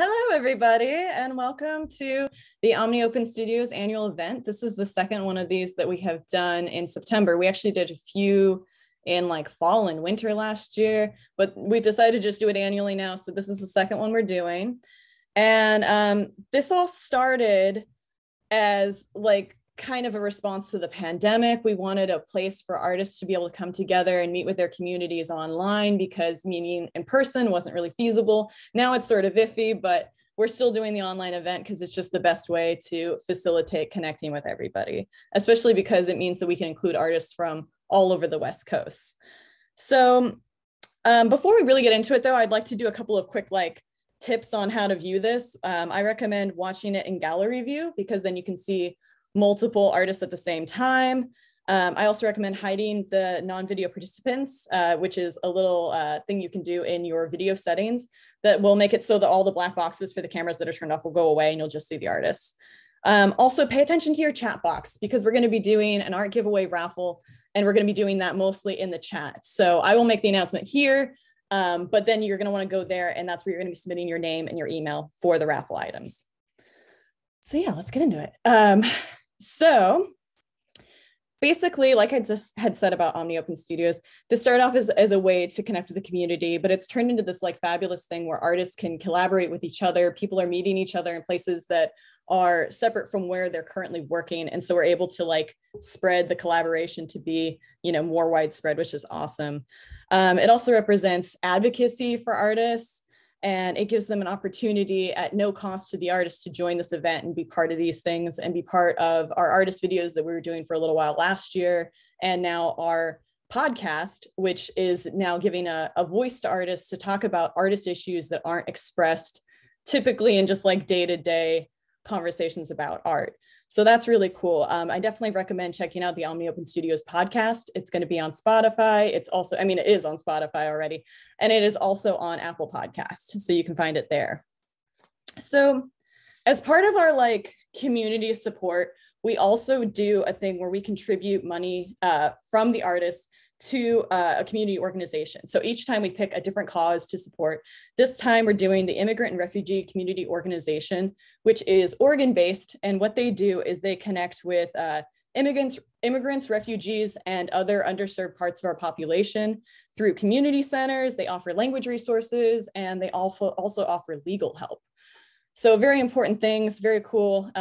Hello, everybody, and welcome to the Omni Open Studios annual event. This is the second one of these that we have done in September. We actually did a few in like fall and winter last year, but we decided to just do it annually now. So this is the second one we're doing. And this all started as like kind of a response to the pandemic. We wanted a place for artists to be able to come together and meet with their communities online because meeting in person wasn't really feasible. Now it's sort of iffy, but we're still doing the online event because it's just the best way to facilitate connecting with everybody, especially because it means that we can include artists from all over the West Coast. So before we really get into it though, I'd like to do a couple of quick tips on how to view this. I recommend watching it in gallery view because then you can see multiple artists at the same time. I also recommend hiding the non-video participants, which is a little thing you can do in your video settings that will make it so that all the black boxes for the cameras that are turned off will go away and you'll just see the artists. Also pay attention to your chat box because we're going to be doing an art giveaway raffle and we're going to be doing that mostly in the chat. So I will make the announcement here, but then you're going to want to go there and that's where you're going to be submitting your name and your email for the raffle items. So yeah, let's get into it. So basically, like I just had said about Omni Open Studios, this started off as a way to connect with the community, but it's turned into this fabulous thing where artists can collaborate with each other. People are meeting each other in places that are separate from where they're currently working. And so we're able to spread the collaboration to be, more widespread, which is awesome. It also represents advocacy for artists. And it gives them an opportunity at no cost to the artist to join this event and be part of these things and be part of our artist videos that we were doing for a little while last year. And now our podcast, which is now giving a voice to artists to talk about artist issues that aren't expressed typically in just day-to-day conversations about art. So that's really cool. I definitely recommend checking out the Omni Open Studios podcast. It's going to be on Spotify. It's also, it is on Spotify already, and it is also on Apple Podcasts. So you can find it there. So as part of our community support, we also do a thing where we contribute money from the artists to a community organization. So each time we pick a different cause to support. This time we're doing the Immigrant and Refugee Community Organization, which is Oregon-based. And what they do is they connect with immigrants, refugees, and other underserved parts of our population through community centers. They offer language resources, and they also offer legal help. So very important things, very cool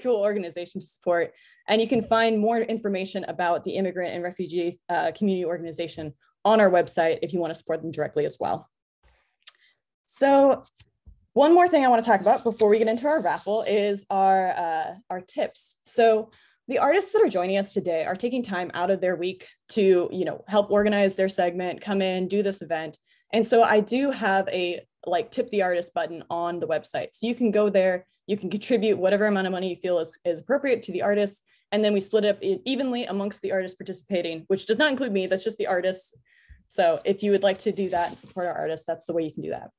organization to support. And you can find more information about the Immigrant and Refugee Community Organization on our website if you want to support them directly as well. So one more thing I want to talk about before we get into our raffle is our tips. So the artists that are joining us today are taking time out of their week to, help organize their segment, come in, do this event. And so I do have a tip the artist button on the website. So you can go there, you can contribute whatever amount of money you feel is appropriate to the artists. And then we split up evenly amongst the artists participating, which does not include me, that's just the artists. So if you would like to do that and support our artists, that's the way you can do that.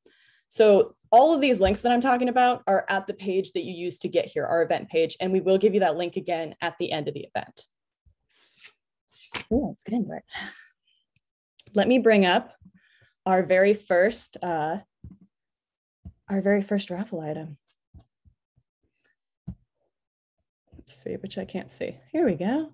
So all of these links that I'm talking about are at the page that you use to get here, our event page. And we will give you that link again at the end of the event. Ooh, let's get into it. Let me bring up our very first raffle item. Let's see, which I can't see. Here we go.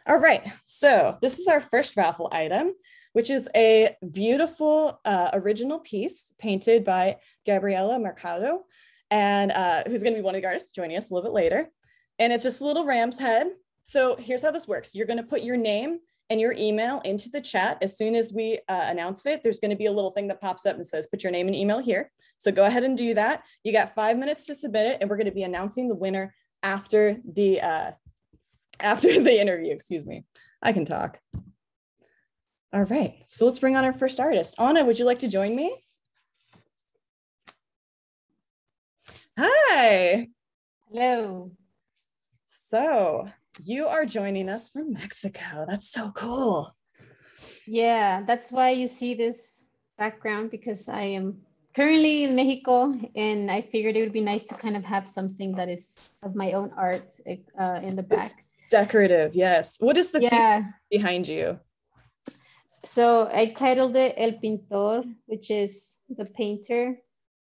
All right, so this is our first raffle item, which is a beautiful original piece painted by Gabriela Mercado, and who's going to be one of the artists joining us a little bit later. And it's just a little ram's head. So here's how this works. You're going to put your name and your email into the chat. As soon as we announce it, there's going to be a little thing that pops up and says, put your name and email here. So go ahead and do that. You got 5 minutes to submit it, and we're going to be announcing the winner after the interview. Excuse me. I can talk. All right, so let's bring on our first artist. Anna, would you like to join me? Hi. Hello. So you are joining us from Mexico. That's so cool. Yeah, that's why you see this background, because I am currently in Mexico, and I figured it would be nice to kind of have something that is of my own art in the back. It's decorative, yes. What is the piece behind you? So I titled it El Pintor, which is the painter,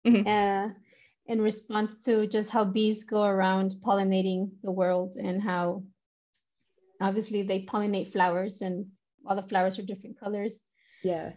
in response to just how bees go around pollinating the world and how obviously they pollinate flowers and all the flowers are different colors. Yeah.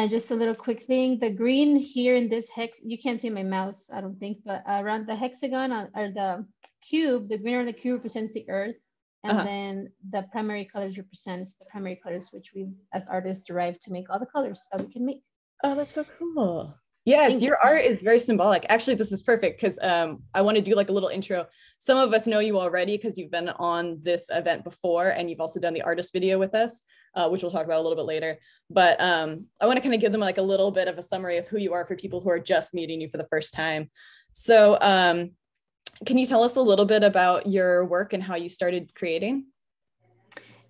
Just a little quick thing, the green here in this hex, you can't see my mouse, I don't think, but around the hexagon or the cube, the green on the cube represents the earth. And then the primary colors represents the primary colors, which we as artists derive to make all the colors that we can make. Oh, that's so cool. Yes, your art is very symbolic. Actually, this is perfect because I want to do like a little intro. Some of us know you already because you've been on this event before and you've also done the artist video with us, which we'll talk about a little bit later. But I want to kind of give them like a little bit of a summary of who you are for people who are just meeting you for the first time. So can you tell us a little bit about your work and how you started creating?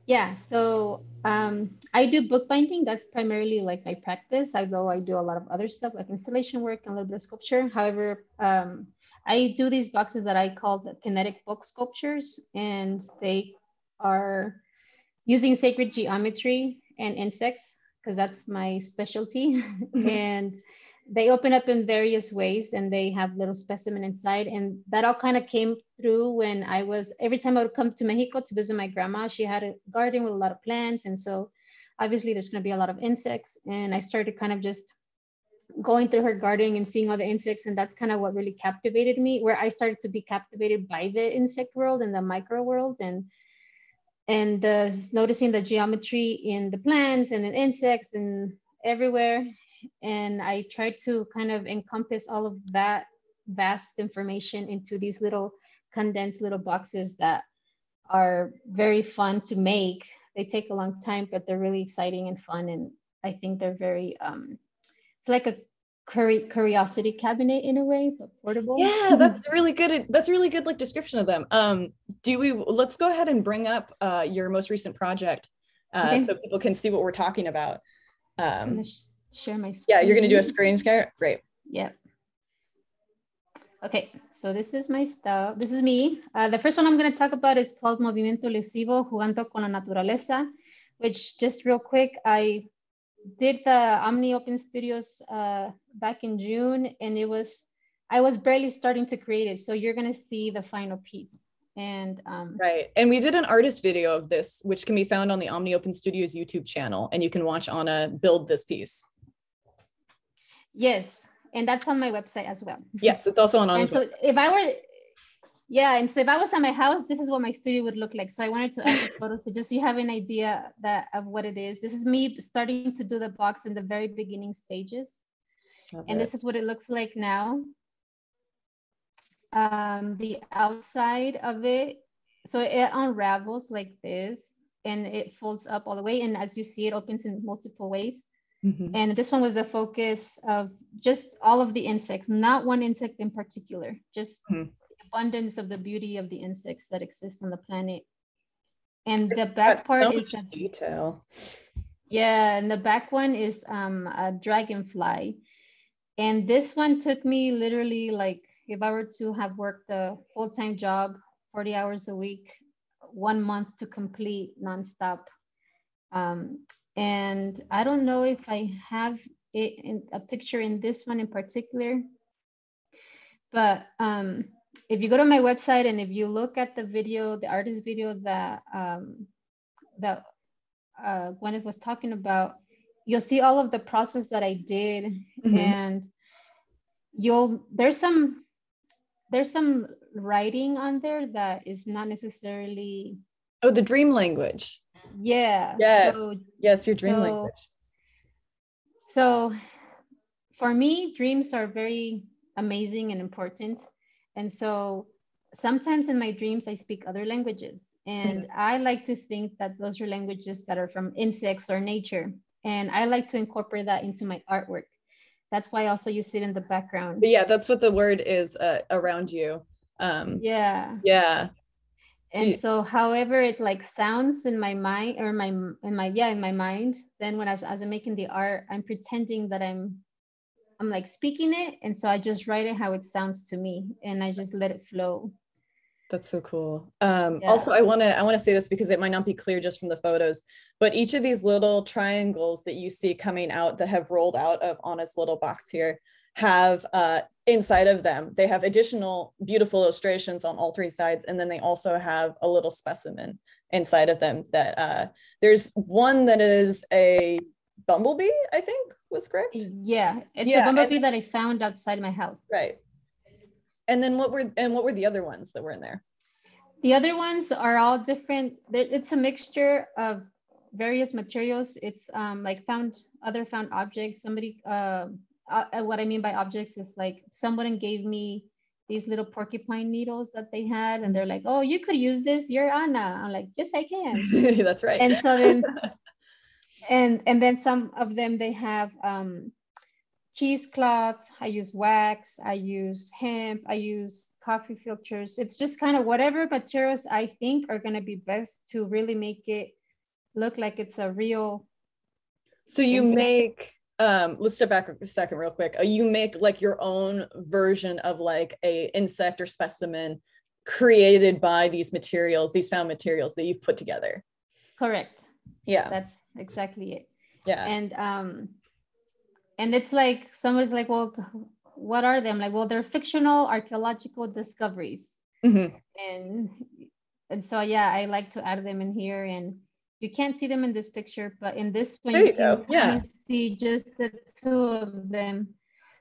Yeah, so I do bookbinding. That's primarily like my practice, although I do a lot of other stuff like installation work and a little bit of sculpture. However, I do these boxes that I call the Kinetic Box Sculptures, and they are using sacred geometry and insects, because that's my specialty. And they open up in various ways and they have little specimen inside. And that all kind of came through when every time I would come to Mexico to visit my grandma, she had a garden with a lot of plants. And so obviously there's going to be a lot of insects. And I started kind of just going through her garden and seeing all the insects. And that's kind of what really captivated me, where I started to be captivated by the insect world and the micro world, and noticing the geometry in the plants and the insects and everywhere. And I tried to kind of encompass all of that vast information into these little condensed little boxes that are very fun to make. They take a long time, but they're really exciting and fun. And I think they're very, it's like a curiosity cabinet in a way, but portable. Yeah, that's really good. That's really good like description of them. Let's go ahead and bring up your most recent project so people can see what we're talking about. I'm gonna share my screen. Yeah, you're gonna do a screen share? Great. Yep. Okay, so this is my stuff. This is me. The first one I'm going to talk about is called Movimiento Elusivo, Jugando con la Naturaleza, which, just real quick, I did the Omni Open Studios back in June, and I was barely starting to create it. So you're going to see the final piece. And right. And we did an artist video of this, which can be found on the Omni Open Studios YouTube channel, and you can watch Anna build this piece. Yes. And that's on my website as well. Yes, it's also on Anna's website. If I was at my house, this is what my studio would look like. So I wanted to add these photos so just you have an idea of what it is. This is me starting to do the box in the very beginning stages. And this is what it looks like now. The outside of it, so it unravels like this and it folds up all the way. And as you see, it opens in multiple ways. And this one was the focus of just all of the insects, not one insect in particular, just the abundance of the beauty of the insects that exist on the planet. And the back part is a detail. Yeah, and the back one is a dragonfly. And this one took me literally, like, if I were to have worked a full-time job, 40 hours a week, 1 month to complete nonstop. And I don't know if I have it in a picture in this one in particular, but if you go to my website and if you look at the video, the artist video that Gwyneth was talking about, you'll see all of the process that I did, and there's some writing on there that is not necessarily. Oh, the dream language. Yeah. Yes. Yes, your dream language. So for me, dreams are very amazing and important. And so sometimes in my dreams, I speak other languages. And I like to think that those are languages that are from insects or nature. And I like to incorporate that into my artwork. That's why also you see it in the background. But yeah, that's what the word is around you. Yeah. And so however it like sounds in my mind or in my mind, then when as I'm making the art, I'm pretending that I'm like speaking it. And so I just write it how it sounds to me and I just let it flow. That's so cool. Yeah. Also, I want to say this because it might not be clear just from the photos, but each of these little triangles that you see coming out that have rolled out of Anna's little box here have inside of them, they have additional beautiful illustrations on all three sides. And then they also have a little specimen inside of them that there's one that is a bumblebee, I think was correct. Yeah, it's a bumblebee that I found outside my house. Right. And then what were the other ones that were in there? The other ones are all different. It's a mixture of various materials. It's like found objects. Somebody, what I mean by objects is like someone gave me these little porcupine needles that they had, and they're like, "Oh, you could use this. You're Anna." I'm like, "Yes, I can." That's right. And so then, and then some of them they have cheesecloth, I use wax, I use hemp, I use coffee filters. It's just kind of whatever materials I think are going to be best to really make it look like it's a real. So you make, let's step back a second real quick. You make like your own version of like a insect or specimen created by these materials, these found materials that you've put together. Correct. Yeah. That's exactly it. Yeah. And it's like, somebody's like, well, what are them? Like, well, they're fictional archaeological discoveries. Mm-hmm. And so, yeah, I like to add them in here. And you can't see them in this picture, but in this one, there you can kind of see just the two of them.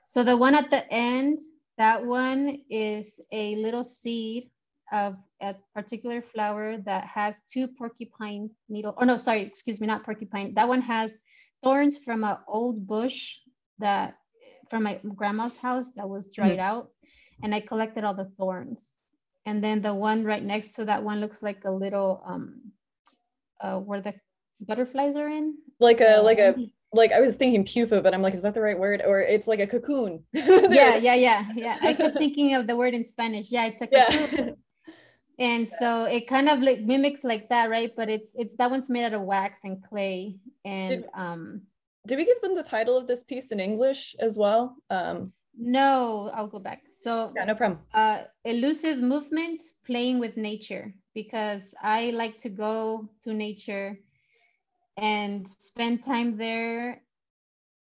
So the one at the end, that one is a little seed of a particular flower that has two porcupine needle. Oh, no, sorry, excuse me, not porcupine. That one has thorns from an old bush that from my grandma's house that was dried out, and I collected all the thorns. And then the one right next to that one looks like a little where the butterflies are in, like I was thinking pupa, but I'm like, is that the right word? Or it's like a cocoon. yeah. I kept thinking of the word in Spanish. Yeah, it's a cocoon. And so it kind of like mimics like that, right? But it's that one's made out of wax and clay. And did we give them the title of this piece in English as well? No, I'll go back. So yeah, no problem. Elusive movement, playing with nature, because I like to go to nature and spend time there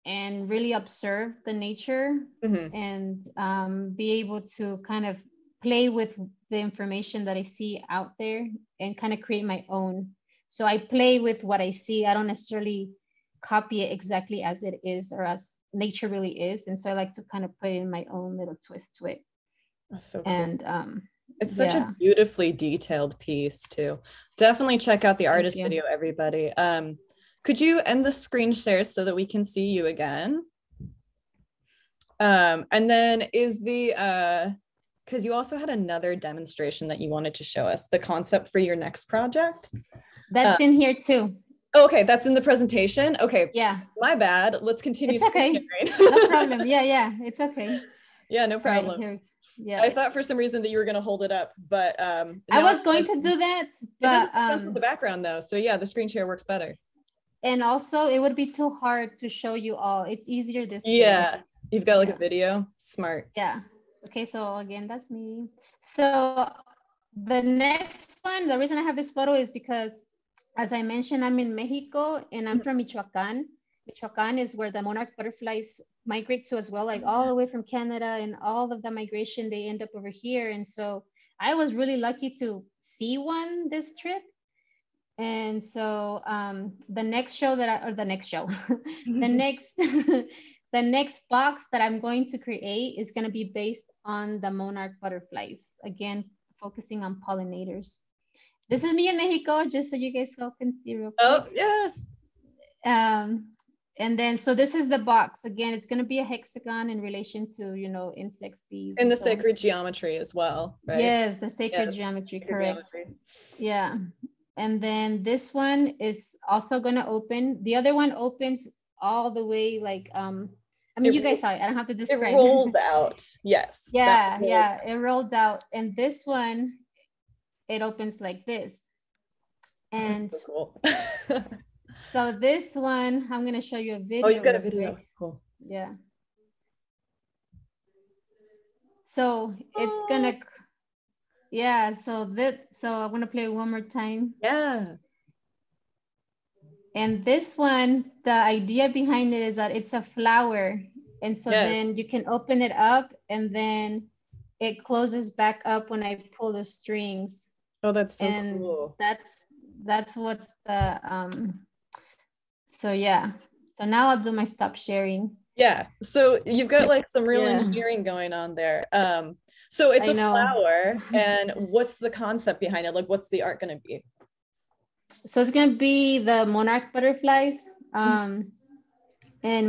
and really observe the nature, and be able to kind of play with the information that I see out there and kind of create my own. So I play with what I see. I don't necessarily copy it exactly as it is or as nature really is. And so I like to kind of put in my own little twist to it. That's so cool. And it's such a beautifully detailed piece too. Definitely check out the artist video, everybody. Could you end the screen share so that we can see you again? And then is the because you also had another demonstration that you wanted to show us, the concept for your next project. That's in here too. Okay, that's in the presentation. Okay. Yeah. My bad. Let's continue. It's okay. No problem. Yeah, it's okay. Yeah, no problem. Right, here. Yeah. I thought for some reason that you were going to hold it up, but I was going to do that, but it doesn't make sense with the background though. So yeah, the screen share works better. And also it would be too hard to show you all. It's easier this way. Yeah, you've got like a video. Smart. Yeah. Okay, so again, that's me. So the next one, the reason I have this photo is because, as I mentioned, I'm in Mexico and I'm from Michoacan. Michoacan is where the monarch butterflies migrate to as well, like all the way from Canada, and all of the migration, they end up over here. And so I was really lucky to see one this trip. And so the next the next box that I'm going to create is going to be based on the monarch butterflies, again, focusing on pollinators. This is me in Mexico, just so you guys all can see real quick. Oh, yes. And then, so this is the box. Again, it's going to be a hexagon in relation to, insects, bees. And the sacred geometry as well, right? Yes, the sacred geometry, correct. Yeah. And then this one is also going to open. The other one opens all the way, like, you guys saw it. I don't have to describe. It rolls out. Yes. Yeah, it rolled out. And this one, it opens like this. And so cool. So this one, I'm going to show you a video. Oh, you've got a video. Cool. Yeah. So it's going to, Yeah, so I want to play one more time. Yeah. And this one, the idea behind it is that it's a flower. And so Yes. then you can open it up and then it closes back up when I pull the strings. Oh, that's so And cool. that's what's the so yeah. So now I'll do my stop sharing. Yeah. So you've got like some real Yeah, engineering going on there. So it's I a know. flower, and what's the concept behind it? Like, what's the art going to be? So it's gonna be the monarch butterflies. And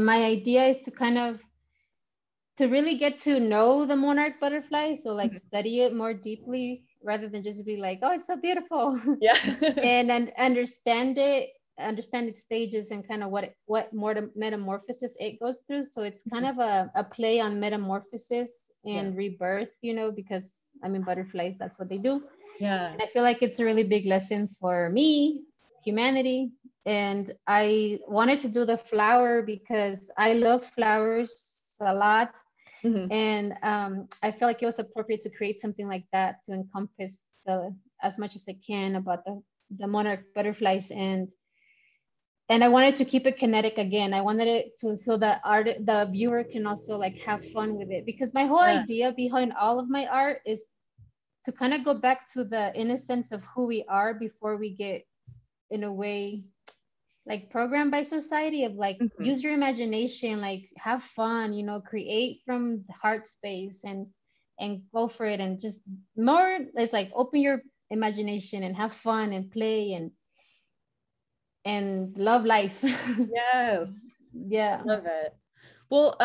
my idea is to kind of to really get to know the monarch butterfly. So like study it more deeply rather than just be like, oh, it's so beautiful. Yeah. And then understand its stages and kind of what more metamorphosis it goes through. So it's kind of a play on metamorphosis and rebirth, because I mean butterflies, that's what they do. Yeah. And I feel like it's a really big lesson for me, humanity. And I wanted to do the flower because I love flowers a lot. And I feel like it was appropriate to create something like that to encompass as much as I can about the monarch butterflies. And I wanted to keep it kinetic again. I wanted it to so that the viewer can also like have fun with it, because my whole idea behind all of my art is to kind of go back to the innocence of who we are before we get, in a way, like programmed by society of like use your imagination, like have fun, create from the heart space and go for it, and just more, it's like open your imagination and have fun and play and love life. Yes. Yeah. Love it. Well,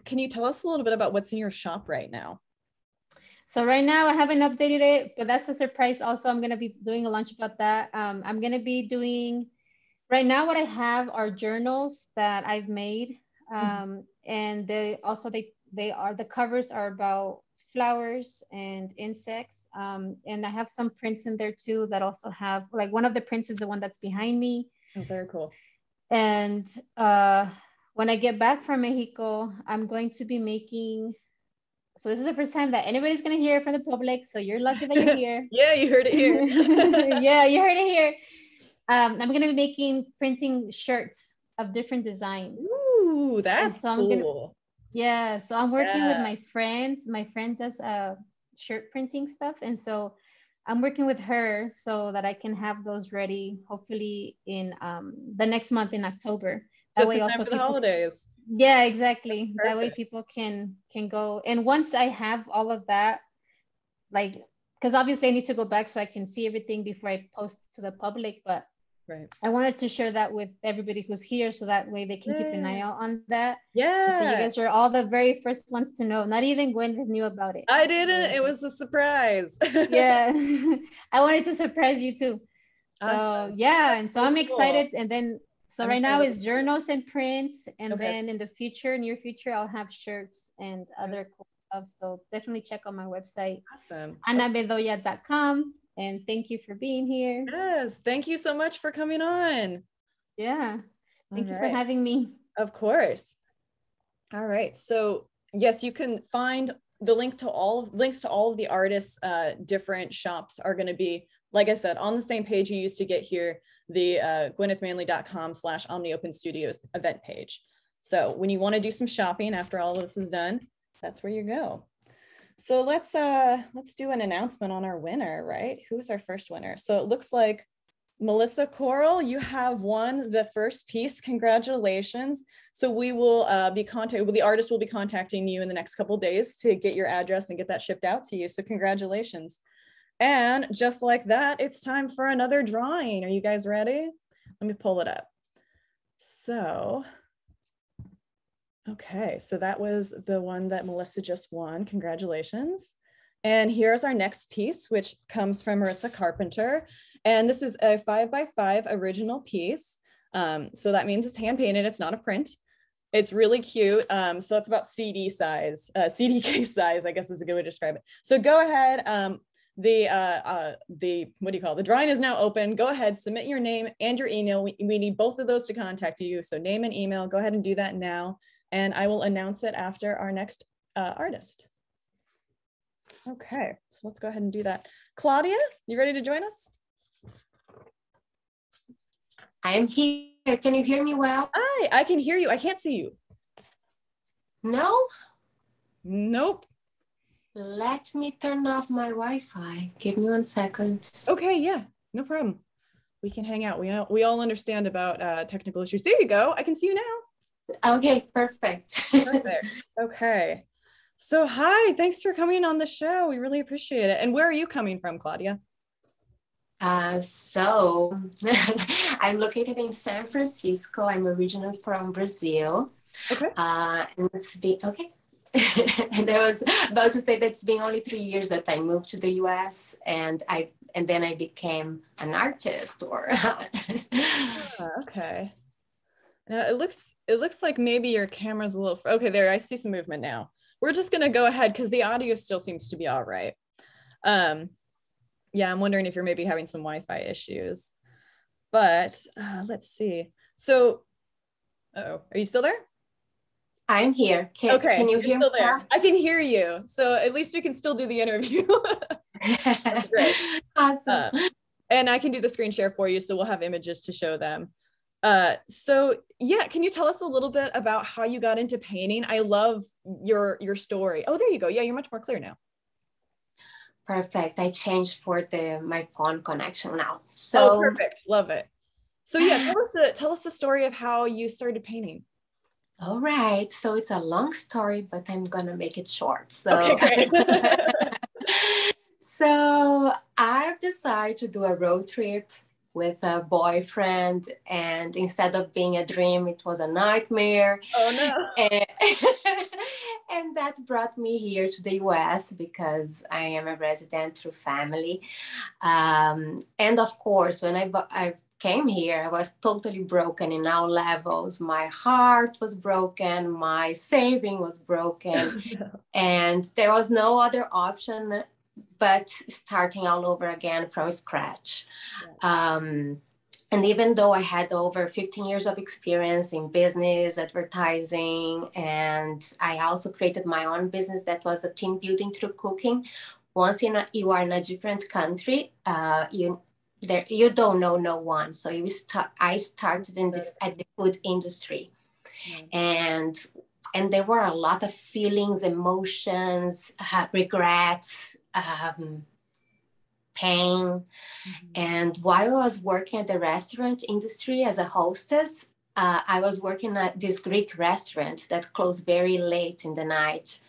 can you tell us a little bit about what's in your shop right now? So right now I haven't updated it, but that's a surprise. Also, I'm going to be doing a launch about that. I'm going to be doing, right now what I have are journals that I've made. And they are, the covers are about flowers and insects. And I have some prints in there too that also have, like one of the prints is the one that's behind me. Oh, very cool. And when I get back from Mexico, I'm going to be making, so this is the first time that anybody's going to hear from the public. So you're lucky that you're here. Yeah, you heard it here. Yeah, you heard it here. I'm going to be printing shirts of different designs. Ooh, that's so cool. So I'm working with my friend. My friend does shirt printing stuff. And so I'm working with her so that I can have those ready, hopefully in the next month in October. That Just way in also time for the people, holidays. yeah, exactly. That way people can go. And once I have all of that, like, because obviously I need to go back so I can see everything before I post to the public, but I wanted to share that with everybody who's here so that way they can keep an eye out on that. Yeah. So you guys are all the very first ones to know. Not even Gwen knew about it. I didn't. It was a surprise. Yeah. I wanted to surprise you too. Awesome. So yeah, and so I'm excited. And then so right now is journals and prints, and then in the future, near future, I'll have shirts and other cool stuff. So definitely check out my website. Awesome. AnnaBedolla.com. And thank you for being here. Yes, thank you so much for coming on. Yeah, thank you for having me. Of course. All right, so yes, you can find the links to all of the artists' different shops are going to be, like I said, on the same page you used to get here, the gwynethmanley.com/Omni Open Studios event page. So when you want to do some shopping after all of this is done, that's where you go. So let's do an announcement on our winner, right? Who is our first winner? So it looks like Marissa Coral, you have won the first piece. Congratulations. So we will the artist will be contacting you in the next couple of days to get your address and get that shipped out to you. So congratulations. And just like that, it's time for another drawing. Are you guys ready? Let me pull it up. So okay, so that was the one that Melissa just won. Congratulations. And here's our next piece, which comes from Marissa Carpenter. And this is a 5x5 original piece. So that means it's hand painted. It's not a print. It's really cute. So it's about CD size, CD case size, I guess is a good way to describe it. So go ahead. The what do you call it? The drawing is now open. Go ahead, submit your name and your email. We need both of those to contact you. So name and email, go ahead and do that now. And I will announce it after our next artist. Okay, so let's go ahead and do that. Claudia, you ready to join us? I'm here. Can you hear me well? Hi, I can hear you. I can't see you. No? Nope. Let me turn off my Wi-Fi. Give me 1 second. Okay, yeah, no problem. We can hang out. We all understand about technical issues. There you go. I can see you now. Okay, perfect. Perfect. Okay. So hi, thanks for coming on the show. We really appreciate it. And where are you coming from, Claudia? So I'm located in San Francisco. I'm originally from Brazil. Okay. And it's been, okay. And I was about to say that it's been only 3 years that I moved to the US and then I became an artist Okay. Now it looks like maybe your camera's a little, okay, there, I see some movement now. We're just gonna go ahead because the audio still seems to be all right. Yeah, I'm wondering if you're maybe having some Wi-Fi issues, but let's see. So, are you still there? I'm here. Okay, can you hear me? There. I can hear you. So at least we can still do the interview. That's great. Awesome. And I can do the screen share for you, so we'll have images to show them. So yeah, can you tell us a little bit about how you got into painting? I love your story. Oh, there you go. Yeah, you're much more clear now. Perfect. I changed for my phone connection now. So perfect. Love it. So yeah, tell us the story of how you started painting. All right. So it's a long story, but I'm gonna make it short. So okay, great. So I've decided to do a road trip with a boyfriend, and instead of being a dream, it was a nightmare. Oh no. And that brought me here to the US because I am a resident through family. And of course, when I came here, I was totally broken in all levels. My heart was broken, my saving was broken, and there was no other option but starting all over again from scratch. And even though I had over 15 years of experience in business, advertising, and I also created my own business that was a team building through cooking. Once you are in a different country, you don't know no one. So I started at the food industry. And there were a lot of feelings, emotions, regrets, pain. And while I was working at the restaurant industry as a hostess, I was working at this Greek restaurant that closed very late in the night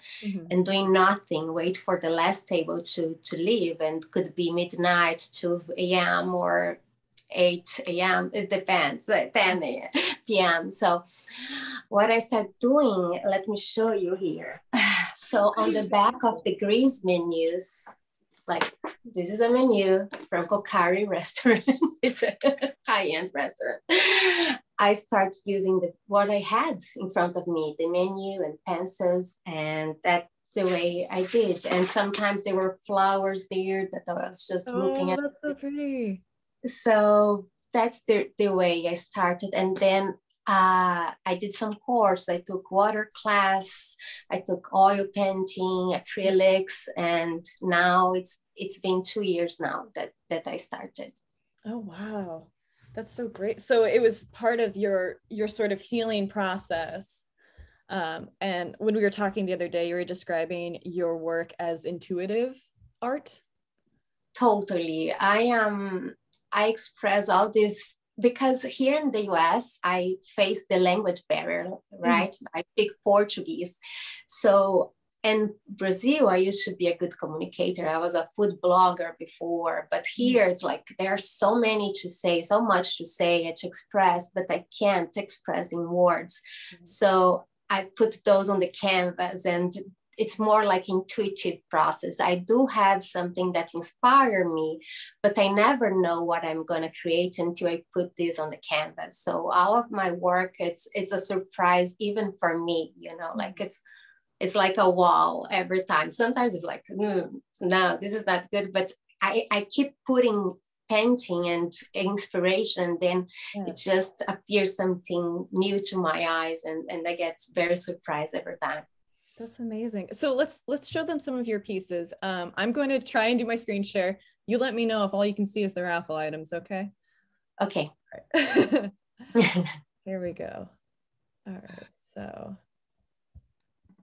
and doing nothing, wait for the last table to leave, and could be midnight, 2 a.m. or 8 a.m. It depends, 10 p.m. So what I started doing, let me show you here. So on the back of the grease menus, like this is a menu from Cacao restaurant. It's a high-end restaurant. I started using what I had in front of me, the menu and pencils, and that's the way I did. And sometimes there were flowers there that I was just looking at. Oh, that's so pretty. So that's the way I started. And then I did some course. I took water class, I took oil painting, acrylics, and now it's been 2 years now that I started. Oh wow, that's so great. So it was part of your sort of healing process. And when we were talking the other day, you were describing your work as intuitive art. Totally. I express all this because here in the US, I face the language barrier, right? I speak Portuguese. So, in Brazil, I used to be a good communicator. I was a food blogger before, but here it's like there are so many to say, so much to say and to express, but I can't express in words. So I put those on the canvas, and it's more like intuitive process. I do have something that inspires me, but I never know what I'm going to create until I put this on the canvas. So all of my work, it's a surprise even for me, like it's like a wall every time. Sometimes it's like, no, this is not good, but I keep putting painting and inspiration, and then it just appears something new to my eyes, and I get very surprised every time. That's amazing. So let's show them some of your pieces. I'm going to try and do my screen share. You let me know if all you can see is the raffle items, okay? Okay. All right. Here we go. All right, so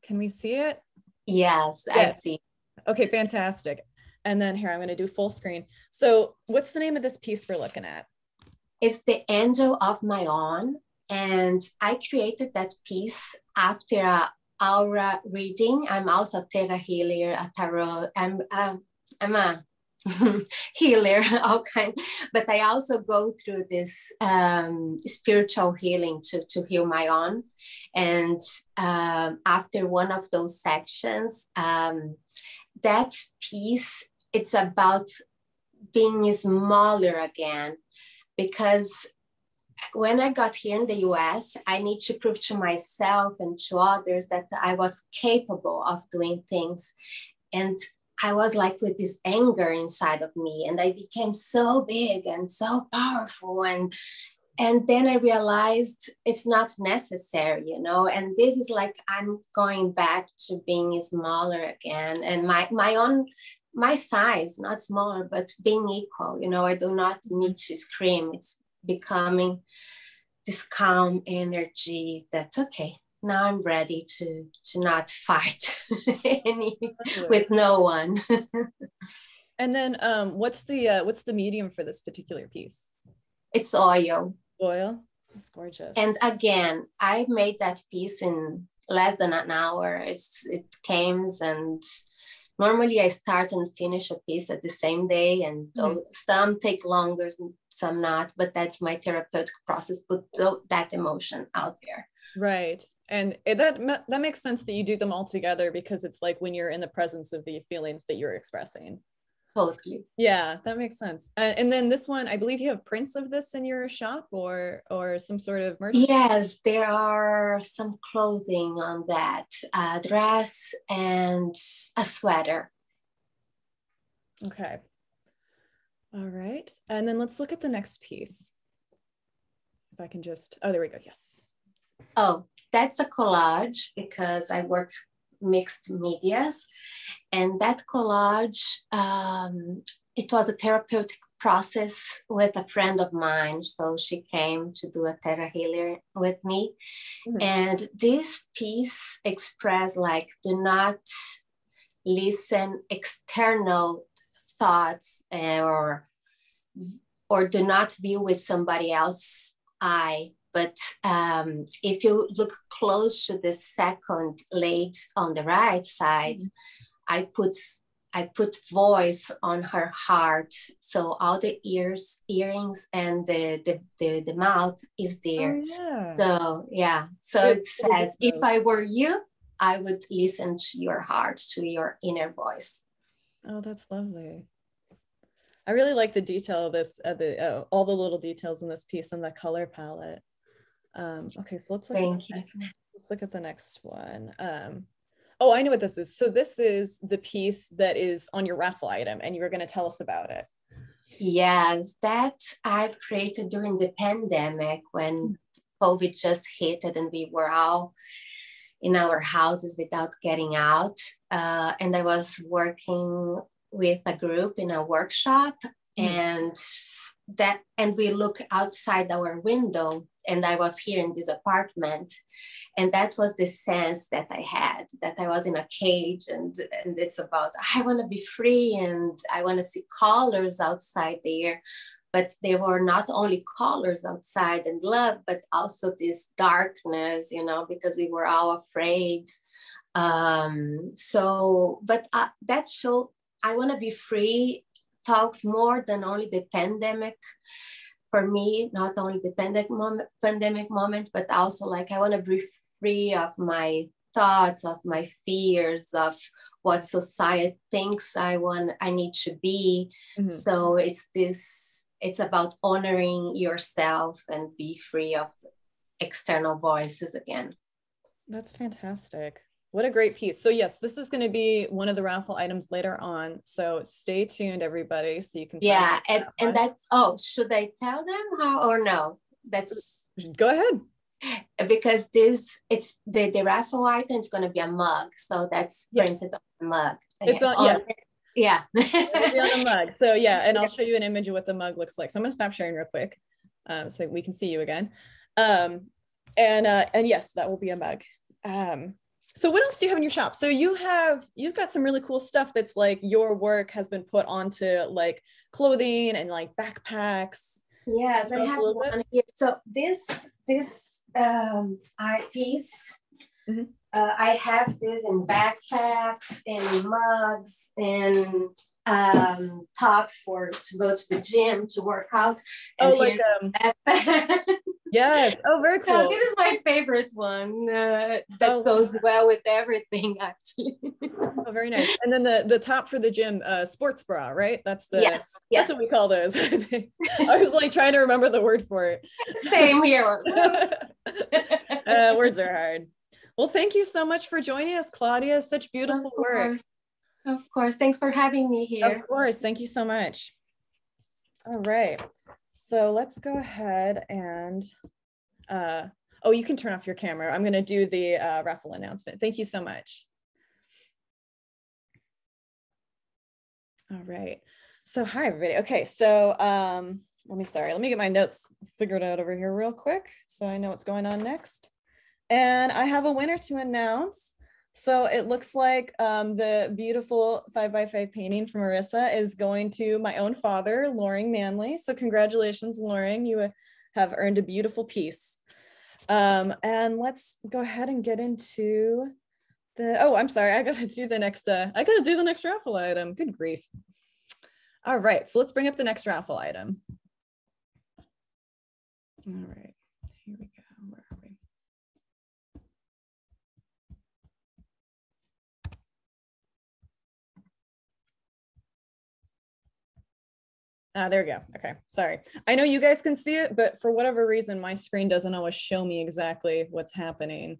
can we see it? Yes, Yes. I see. Okay, fantastic. And then here, I'm going to do full screen. So what's the name of this piece we're looking at? It's the Angel of My Own. And I created that piece after a aura reading. I'm also a theta healer, a tarot. I'm a healer, all kind. But I also go through this spiritual healing to heal my own. And after one of those sections, that piece, it's about being smaller again, because when I got here in the US, I need to prove to myself and to others that I was capable of doing things. And I was like with this anger inside of me, and I became so big and so powerful. And then I realized it's not necessary, you know, and this is like, I'm going back to being smaller again, and my size, not smaller, but being equal, you know. I do not need to scream. It's becoming this calm energy that's okay. Now I'm ready to not fight with no one. And then what's the medium for this particular piece? It's oil. Oil. That's gorgeous. And again, I made that piece in less than an hour. It came, and normally I start and finish a piece at the same day, and some take longer, some not, but that's my therapeutic process, put that emotion out there. Right. And that makes sense that you do them all together, because it's like when you're in the presence of the feelings that you're expressing. Totally. Yeah, that makes sense. And then this one, I believe you have prints of this in your shop, or some sort of merch? Yes, there are some clothing on that, a dress and a sweater. Okay. All right. And then let's look at the next piece. If I can just, oh, there we go. Yes. Oh, that's a collage, because I work mixed medias. And that collage, it was a therapeutic process with a friend of mine. So she came to do a theta healer with me. And this piece expressed like, do not listen external thoughts, or do not view with somebody else's eye. But if you look close to the second laid on the right side, I put voice on her heart. So all the earrings and the mouth is there. Oh, yeah. So yeah. So it says, if I were you, I would listen to your heart, to your inner voice. Oh, that's lovely. I really like the detail of this, all the little details in this piece and the color palette. Okay, so let's look at the next one. Oh, I know what this is. So this is the piece that is on your raffle item, and you were going to tell us about it. Yes, that I've created during the pandemic, when COVID just hit it and we were all in our houses without getting out. And I was working with a group in a workshop, and we look outside our window, and I was here in this apartment, and that was the sense that I had, that I was in a cage, and it's about, I want to be free, and I want to see colors outside there. But there were not only colors outside and love, but also this darkness, you know, because we were all afraid. That show, I want to be free, talks more than only the pandemic. For me, not only the pandemic moment, but also like, I want to be free of my thoughts, of my fears, of what society thinks I need to be. So it's about honoring yourself and be free of external voices again. That's fantastic. What a great piece. So yes, this is going to be one of the raffle items later on. So stay tuned, everybody, so you can. Yeah, and that, should I tell them how or no? Go ahead. because it's the raffle item is going to be a mug, so that's printed on the mug. It's on, yeah. It'll be on a mug. So yeah, and I'll show you an image of what the mug looks like. So I'm going to stop sharing real quick, so we can see you again. And yes, that will be a mug. So what else do you have in your shop? So you've got some really cool stuff that's like your work has been put onto like clothing and like backpacks. Yes, I have one here. So this art piece, I have this in backpacks, in mugs, in top to go to the gym to work out. And yes. Oh, very cool. So this is my favorite one that goes well with everything, actually. Oh, very nice. And then the top for the gym, sports bra, right? That's yes. That's what we call those. I think. I was like trying to remember the word for it. Same here. Words are hard. Well, thank you so much for joining us, Claudia. Such beautiful work. Of course. Thanks for having me here. Of course. Thank you so much. All right. So let's go ahead and, oh, you can turn off your camera. I'm going to do the raffle announcement. Thank you so much. All right. So hi, everybody. Okay. So let me get my notes figured out over here real quick so I know what's going on next. And I have a winner to announce. So it looks like the beautiful 5x5 painting from Marissa is going to my own father, Loring Manley. So congratulations, Loring, you have earned a beautiful piece. And let's go ahead and get into oh, I'm sorry, I gotta do the next raffle item. Good grief. All right, so let's bring up the next raffle item. All right, here we go. Where are we? There we go. Okay, sorry. I know you guys can see it, but for whatever reason, my screen doesn't always show me exactly what's happening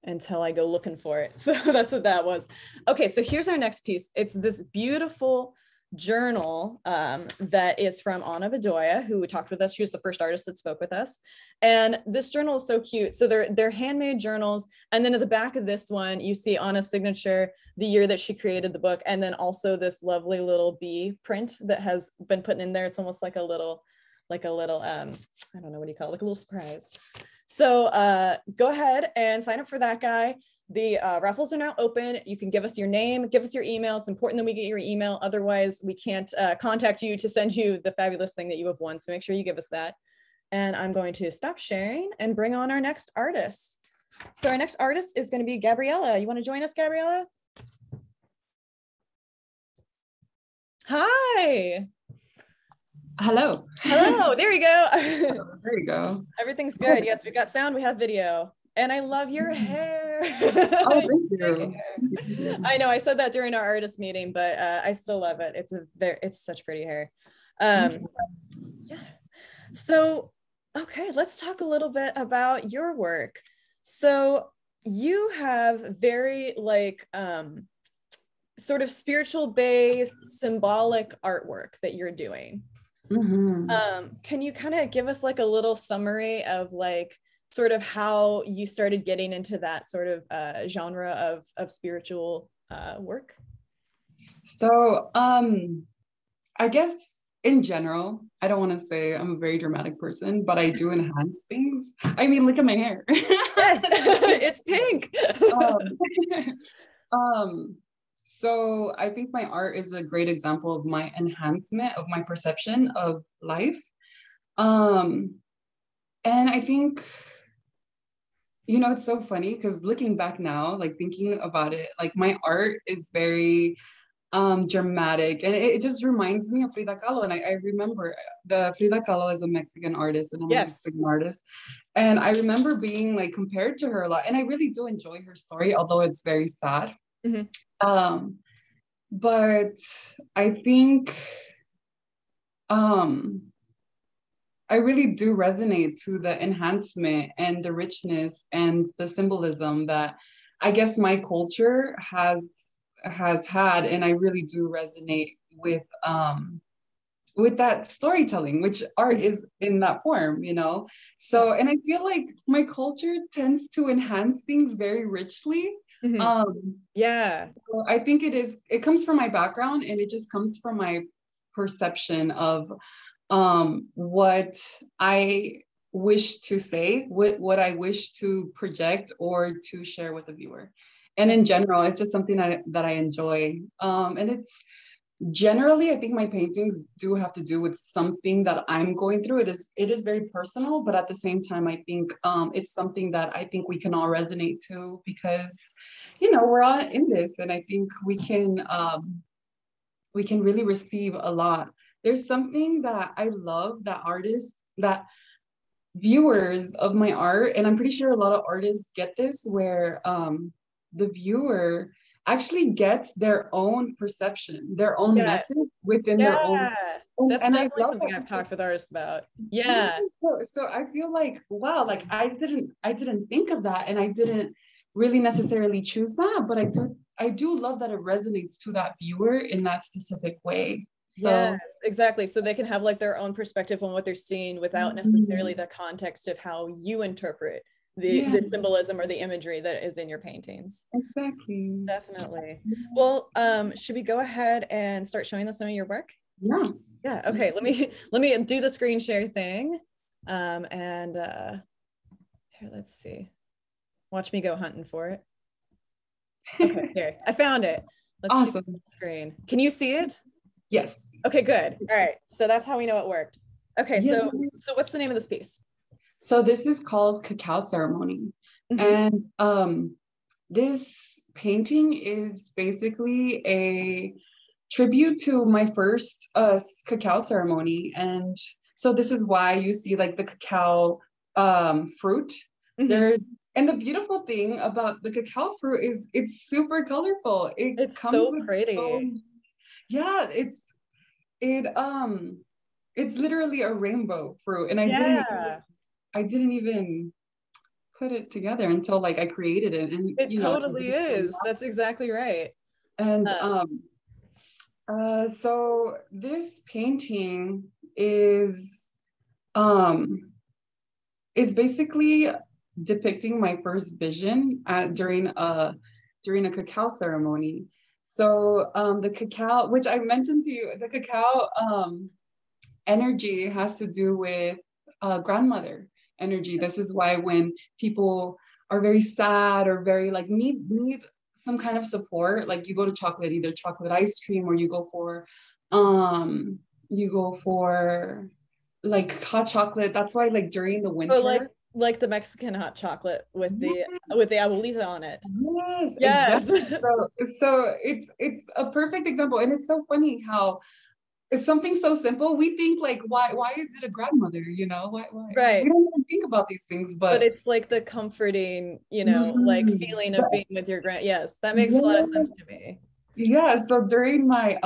until I go looking for it. So that's what that was. Okay, so here's our next piece. It's this beautiful journal that is from Anna Bedolla, who talked with us. She was the first artist that spoke with us. And this journal is so cute. So they're handmade journals. And then at the back of this one, you see Anna's signature, the year that she created the book, and then also this lovely little bee print that has been put in there. It's almost like a little, I don't know what you call it, like a little surprise. So go ahead and sign up for that guy. The raffles are now open. You can give us your name, give us your email. It's important that we get your email. Otherwise, we can't contact you to send you the fabulous thing that you have won. So make sure you give us that. And I'm going to stop sharing and bring on our next artist. So our next artist is going to be Gabriela. You want to join us, Gabriela? Hi. Hello. Hello. There we go. There you go. Everything's good. Yes, we got sound. We have video. And I love your hair. Oh, thank you. I know I said that during our artist meeting, but I still love it. It's such pretty hair. Yeah. So, okay, let's talk a little bit about your work. So you have very sort of spiritual based symbolic artwork that you're doing. Can you kind of give us like a little summary of like sort of how you started getting into that sort of genre of spiritual work? So I guess in general, I don't want to say I'm a very dramatic person, but I do enhance things. I mean, look at my hair. Yes, it's pink. So I think my art is a great example of my enhancement of my perception of life. And I think, you know, it's so funny because looking back now, like thinking about it, like my art is very dramatic, and it just reminds me of Frida Kahlo. And I remember the Frida Kahlo is a Mexican artist, and I'm a Mexican artist. And I remember being like compared to her a lot, and I really do enjoy her story, although it's very sad. But I think I really do resonate to the enhancement and the richness and the symbolism that I guess my culture has had, and I really do resonate with that storytelling, which art is in that form, you know? So, and I feel like my culture tends to enhance things very richly. Yeah. So I think it comes from my background, and it just comes from my perception of what I wish to say, what I wish to project or to share with the viewer. And in general, it's just something that I enjoy. And it's generally, I think my paintings do have to do with something that I'm going through. It is very personal, but at the same time, I think it's something that I think we can all resonate to, because, you know, we're all in this, and I think we can really receive a lot. There's something that I love that artists, that viewers of my art, and I'm pretty sure a lot of artists get this, where the viewer actually gets their own perception, their own message within their own. That's definitely something I've talked with artists about. Yeah. So I feel like, wow, like I didn't think of that, and I didn't really necessarily choose that, but I do love that it resonates to that viewer in that specific way. So, yes, exactly. So they can have like their own perspective on what they're seeing without necessarily the context of how you interpret the symbolism or the imagery that is in your paintings. Exactly. Definitely. Well, should we go ahead and start showing us some of your work? Yeah. Yeah. Okay. Let me do the screen share thing. Here, let's see. Watch me go hunting for it. Okay, here. I found it. Let's do the screen. Can you see it? Yes. Okay, good. All right. So that's how we know it worked. Okay, so what's the name of this piece? So this is called Cacao Ceremony. And this painting is basically a tribute to my first cacao ceremony. And so this is why you see like the cacao fruit. And the beautiful thing about the cacao fruit is it's super colorful. It's so pretty. Yeah, it's literally a rainbow fruit. And I didn't even put it together until like I created it. And it totally is. That's exactly right. And so this painting is basically depicting my first vision during a cacao ceremony. So the cacao, which I mentioned to you, the cacao energy has to do with grandmother energy. This is why when people are very sad or very like need some kind of support, like you go to chocolate, either chocolate ice cream, or you go for like hot chocolate. That's why like during the winter, like the Mexican hot chocolate with the abuelita on it. Yes. Exactly. So it's a perfect example. And it's so funny how it's something so simple. We think like, why is it a grandmother? You know, why? Right. We don't even think about these things, but it's like the comforting, you know, like feeling of being with your Yes, that makes a lot of sense to me. Yeah. So during my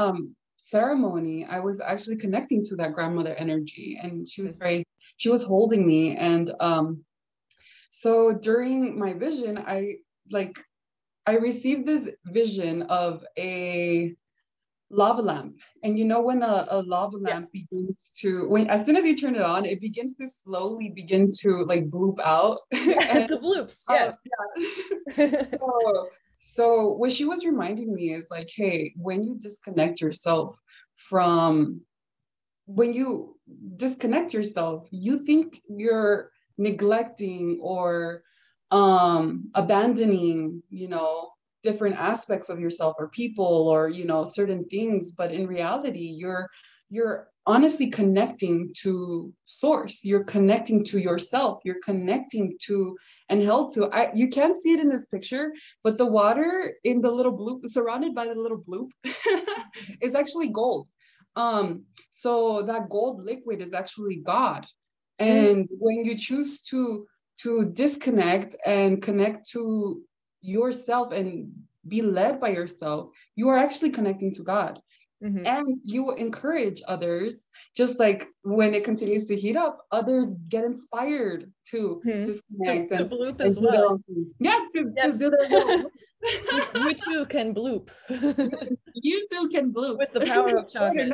ceremony, I was actually connecting to that grandmother energy, and she was holding me. And so during my vision, I received this vision of a lava lamp. And you know, when a lava lamp begins to, as soon as you turn it on, it begins to slowly begin to like bloop out. And the bloops. So what she was reminding me is like, hey, when you disconnect yourself, you think you're neglecting or abandoning, you know, different aspects of yourself or people or, you know, certain things. But in reality, you're honestly connecting to source. You're connecting to yourself. You're connecting to and held to. You can't see it in this picture, but the water in the little bloop, surrounded by the little bloop, is actually gold. So that gold liquid is actually God. And when you choose to disconnect and connect to yourself and be led by yourself, you are actually connecting to God. And you encourage others, just like when it continues to heat up, others get inspired to disconnect to and bloop and as do their well. own thing. Yeah, to do their little. You too can bloop. You too can bloop. With the power of chocolate.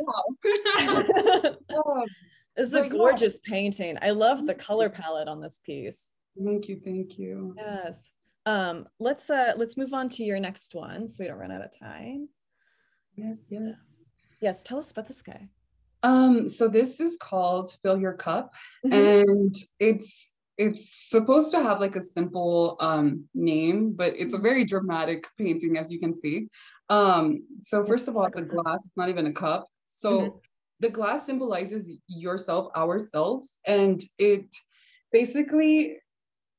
It's a gorgeous painting. I love the color palette on this piece. Thank you. Yes. Let's move on to your next one so we don't run out of time. Yes, tell us about this guy. So this is called Fill Your Cup, and it's supposed to have like a simple name, but it's a very dramatic painting, as you can see. So first of all, it's a glass, it's not even a cup. So the glass symbolizes yourself, ourselves, and it basically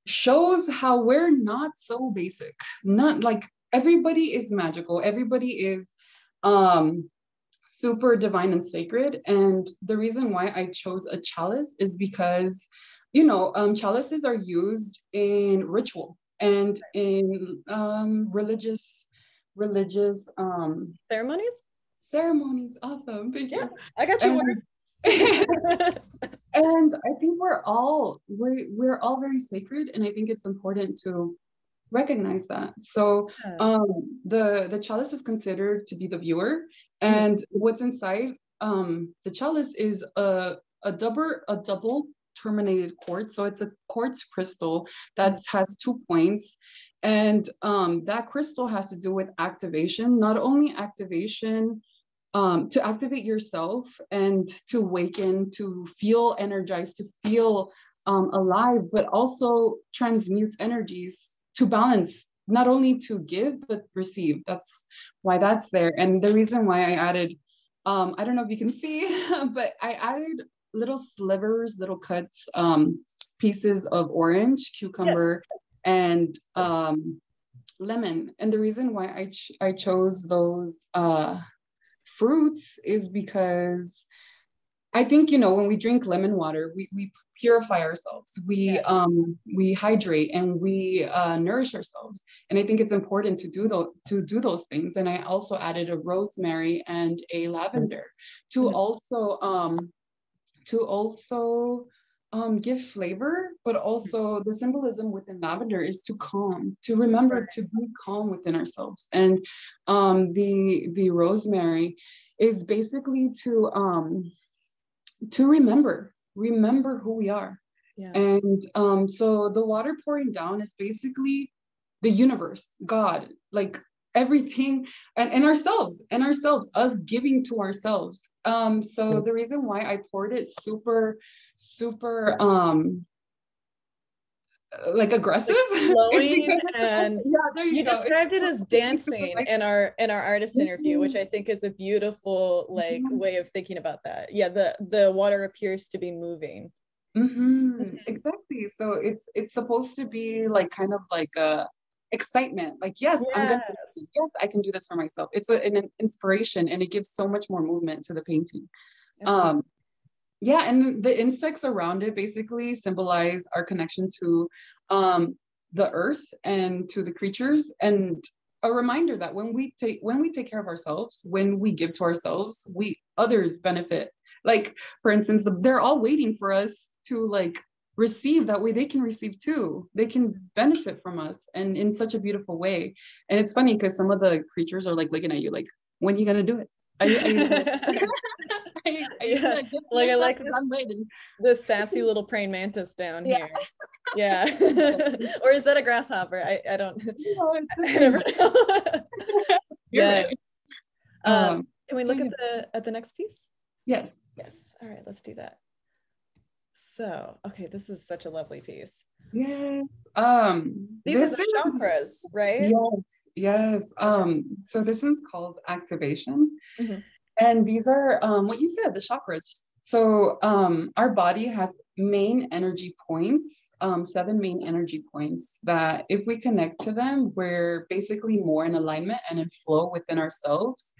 shows how we're not so basic. Not like everybody is magical, everybody is super divine and sacred. And the reason why I chose a chalice is because, you know, chalices are used in ritual and in religious ceremonies. Awesome. Thank you. I got you. And I think we're all very sacred, and I think it's important to recognize that. So the chalice is considered to be the viewer, and what's inside the chalice is a double terminated quartz. So it's a quartz crystal that has 2 points, and that crystal has to do with activation. Not only activation to activate yourself and to awaken, to feel energized, to feel alive, but also transmutes energies to balance, not only to give, but receive. That's why that's there. And the reason why I added, I don't know if you can see, but I added little slivers, little cuts, pieces of orange, cucumber, and lemon. And the reason why I chose those fruits is because I think, you know, when we drink lemon water, we purify ourselves, we hydrate, and we nourish ourselves. And I think it's important to do those things. And I also added a rosemary and a lavender to also give flavor, but also the symbolism within lavender is to calm, to remember to be calm within ourselves. And the rosemary is basically to remember who we are. And so the water pouring down is basically the universe, God, like everything, and ourselves, us giving to ourselves. So the reason why I poured it super like aggressive, like flowing, and you described it as dancing in our artist interview, which I think is a beautiful like way of thinking about that. The water appears to be moving. Exactly. So it's supposed to be like kind of like a excitement, like yes, I can do this for myself. It's an inspiration, and it gives so much more movement to the painting. And the insects around it basically symbolize our connection to the earth and to the creatures, and a reminder that when we take care of ourselves, when we give to ourselves, others benefit. Like, for instance, they're all waiting for us to like receive, that way they can receive too. They can benefit from us, and in such a beautiful way. And it's funny because some of the creatures are like looking at you like, when are you gonna do it? I like this sassy little praying mantis down here. Or is that a grasshopper? I don't I never know. Can we look at the next piece? Yes. All right, let's do that. So, okay, this is such a lovely piece. Yes. These are the chakras, right? Yes. So this one's called activation. And these are what you said, the chakras. So our body has main energy points, 7 main energy points that if we connect to them, we're basically more in alignment and in flow within ourselves.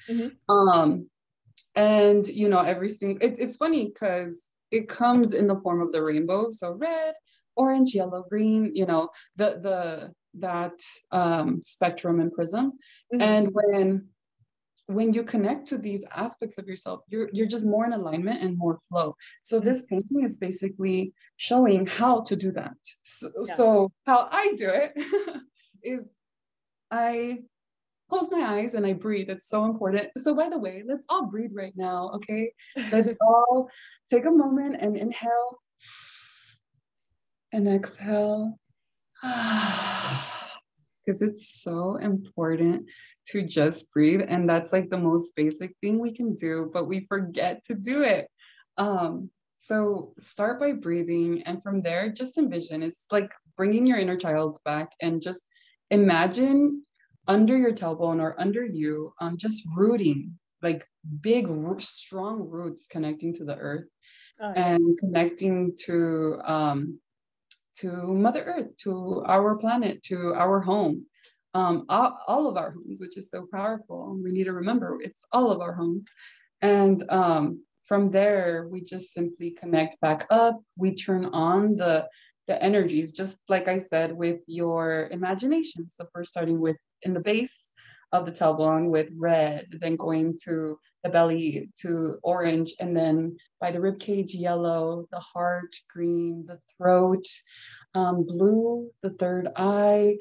And you know, it's funny because it comes in the form of the rainbow. So red, orange, yellow, green, you know, that spectrum and prism. And when you connect to these aspects of yourself, you're just more in alignment and more flow. So this painting is basically showing how to do that. So how I do it is I close my eyes and I breathe. It's so important. So by the way, let's all breathe right now, okay? Let's all take a moment and inhale and exhale. Because it's so important to just breathe. And that's like the most basic thing we can do, but we forget to do it. So start by breathing. And from there, just envision. It's like bringing your inner child back and just imagine under your tailbone or under you, just rooting, like big, strong roots connecting to the earth and connecting to Mother Earth, to our planet, to our home, all of our homes, which is so powerful. We need to remember it's all of our homes. And from there, we just simply connect back up. We turn on the energies, just like I said, with your imagination. So first starting with in the base of the tailbone with red, then going to the belly to orange, and then by the rib cage, yellow, the heart, green, the throat, blue, the third eye,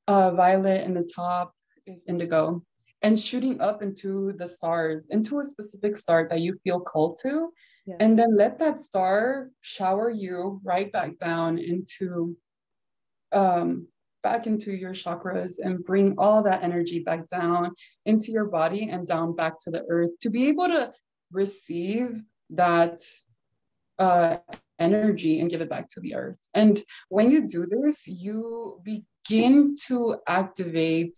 violet, and the top is indigo. And shooting up into the stars, into a specific star that you feel called to. Yes. And then let that star shower you right back down into back into your chakras and bring all that energy back down into your body and down back to the earth to be able to receive that energy and give it back to the earth. And when you do this, you begin to activate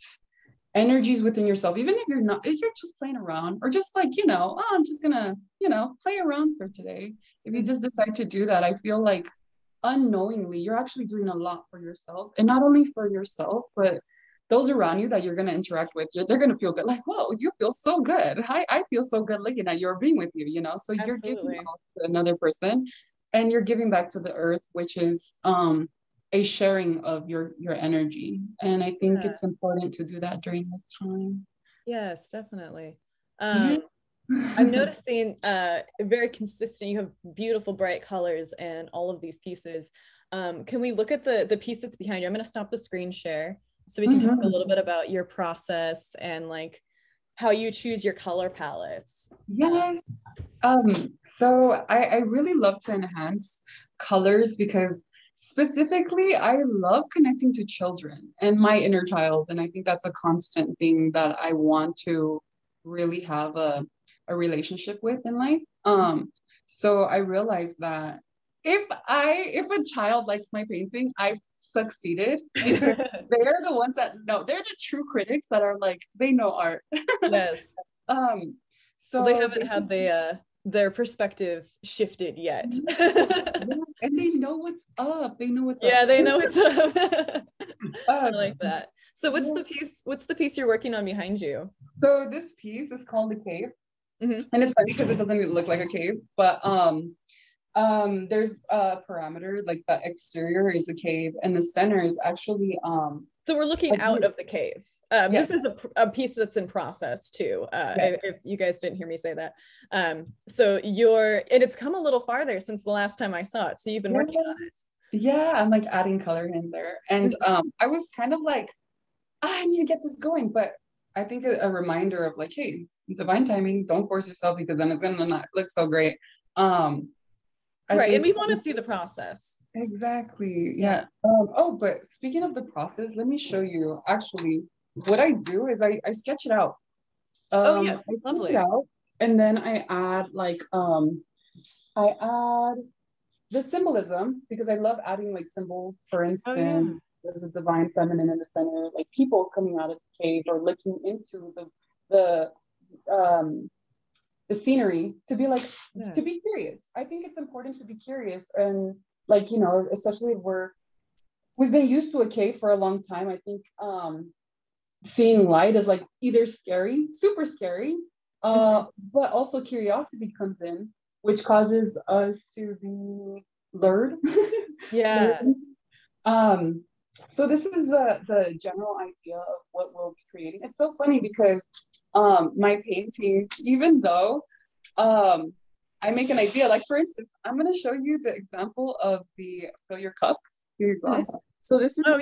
energies within yourself, even if you're just playing around or just like, I'm just gonna, play around for today. If you just decide to do that, I feel like unknowingly, you're actually doing a lot for yourself, and not only for yourself, but those around you that you're going to interact with, they're going to feel good. Like, whoa, you feel so good. I feel so good looking at you or being with you, So Absolutely. You're giving off to another person and you're giving back to the earth, which is a sharing of your energy. And I think it's important to do that during this time. Yes, definitely. I'm noticing very consistent. You have beautiful bright colors and all of these pieces. Can we look at the piece that's behind you? I'm going to stop the screen share so we can talk a little bit about your process and like how you choose your color palettes. Yes. So I really love to enhance colors because specifically I love connecting to children and my inner child. And I think that's a constant thing that I want to really have a relationship with in life. So I realized that if a child likes my painting, I've succeeded because they're the ones that know. They're the true critics that are like, they know art. Yes. So they haven't had their perspective shifted yet. And they know what's up. They know what's up. Yeah, they know what's up. I like that. So what's the piece you're working on behind you? So this piece is called The Cave. And it's funny because it doesn't look like a cave, but there's a parameter, like the exterior is a cave and the center is actually so we're looking out of the cave. Yes. This is a piece that's in process too, if you guys didn't hear me say that. So and it's come a little farther since the last time I saw it, so you've been working on it. Yeah, I'm like adding color in there, and I was kind of like, I need to get this going, but I think a reminder of like, hey, divine timing, don't force yourself because then it's gonna not look so great. Right, and we want to see the process. Exactly, yeah. But speaking of the process, let me show you. Actually, what I do is I sketch it out. Yes, lovely. It out, and then I add like I add the symbolism because I love adding like symbols. For instance, there's a divine feminine in the center, like people coming out of the cave or looking into the scenery to be like to be curious. I think it's important to be curious, and like especially if we've been used to a cave for a long time. I think seeing light is like either scary, super scary, but also curiosity comes in, which causes us to be lured. Yeah. So this is the general idea of what we'll be creating. It's so funny because my paintings, even though I make an idea. Like for instance, I'm gonna show you the example of the fill your cup, fill your glass. So this is so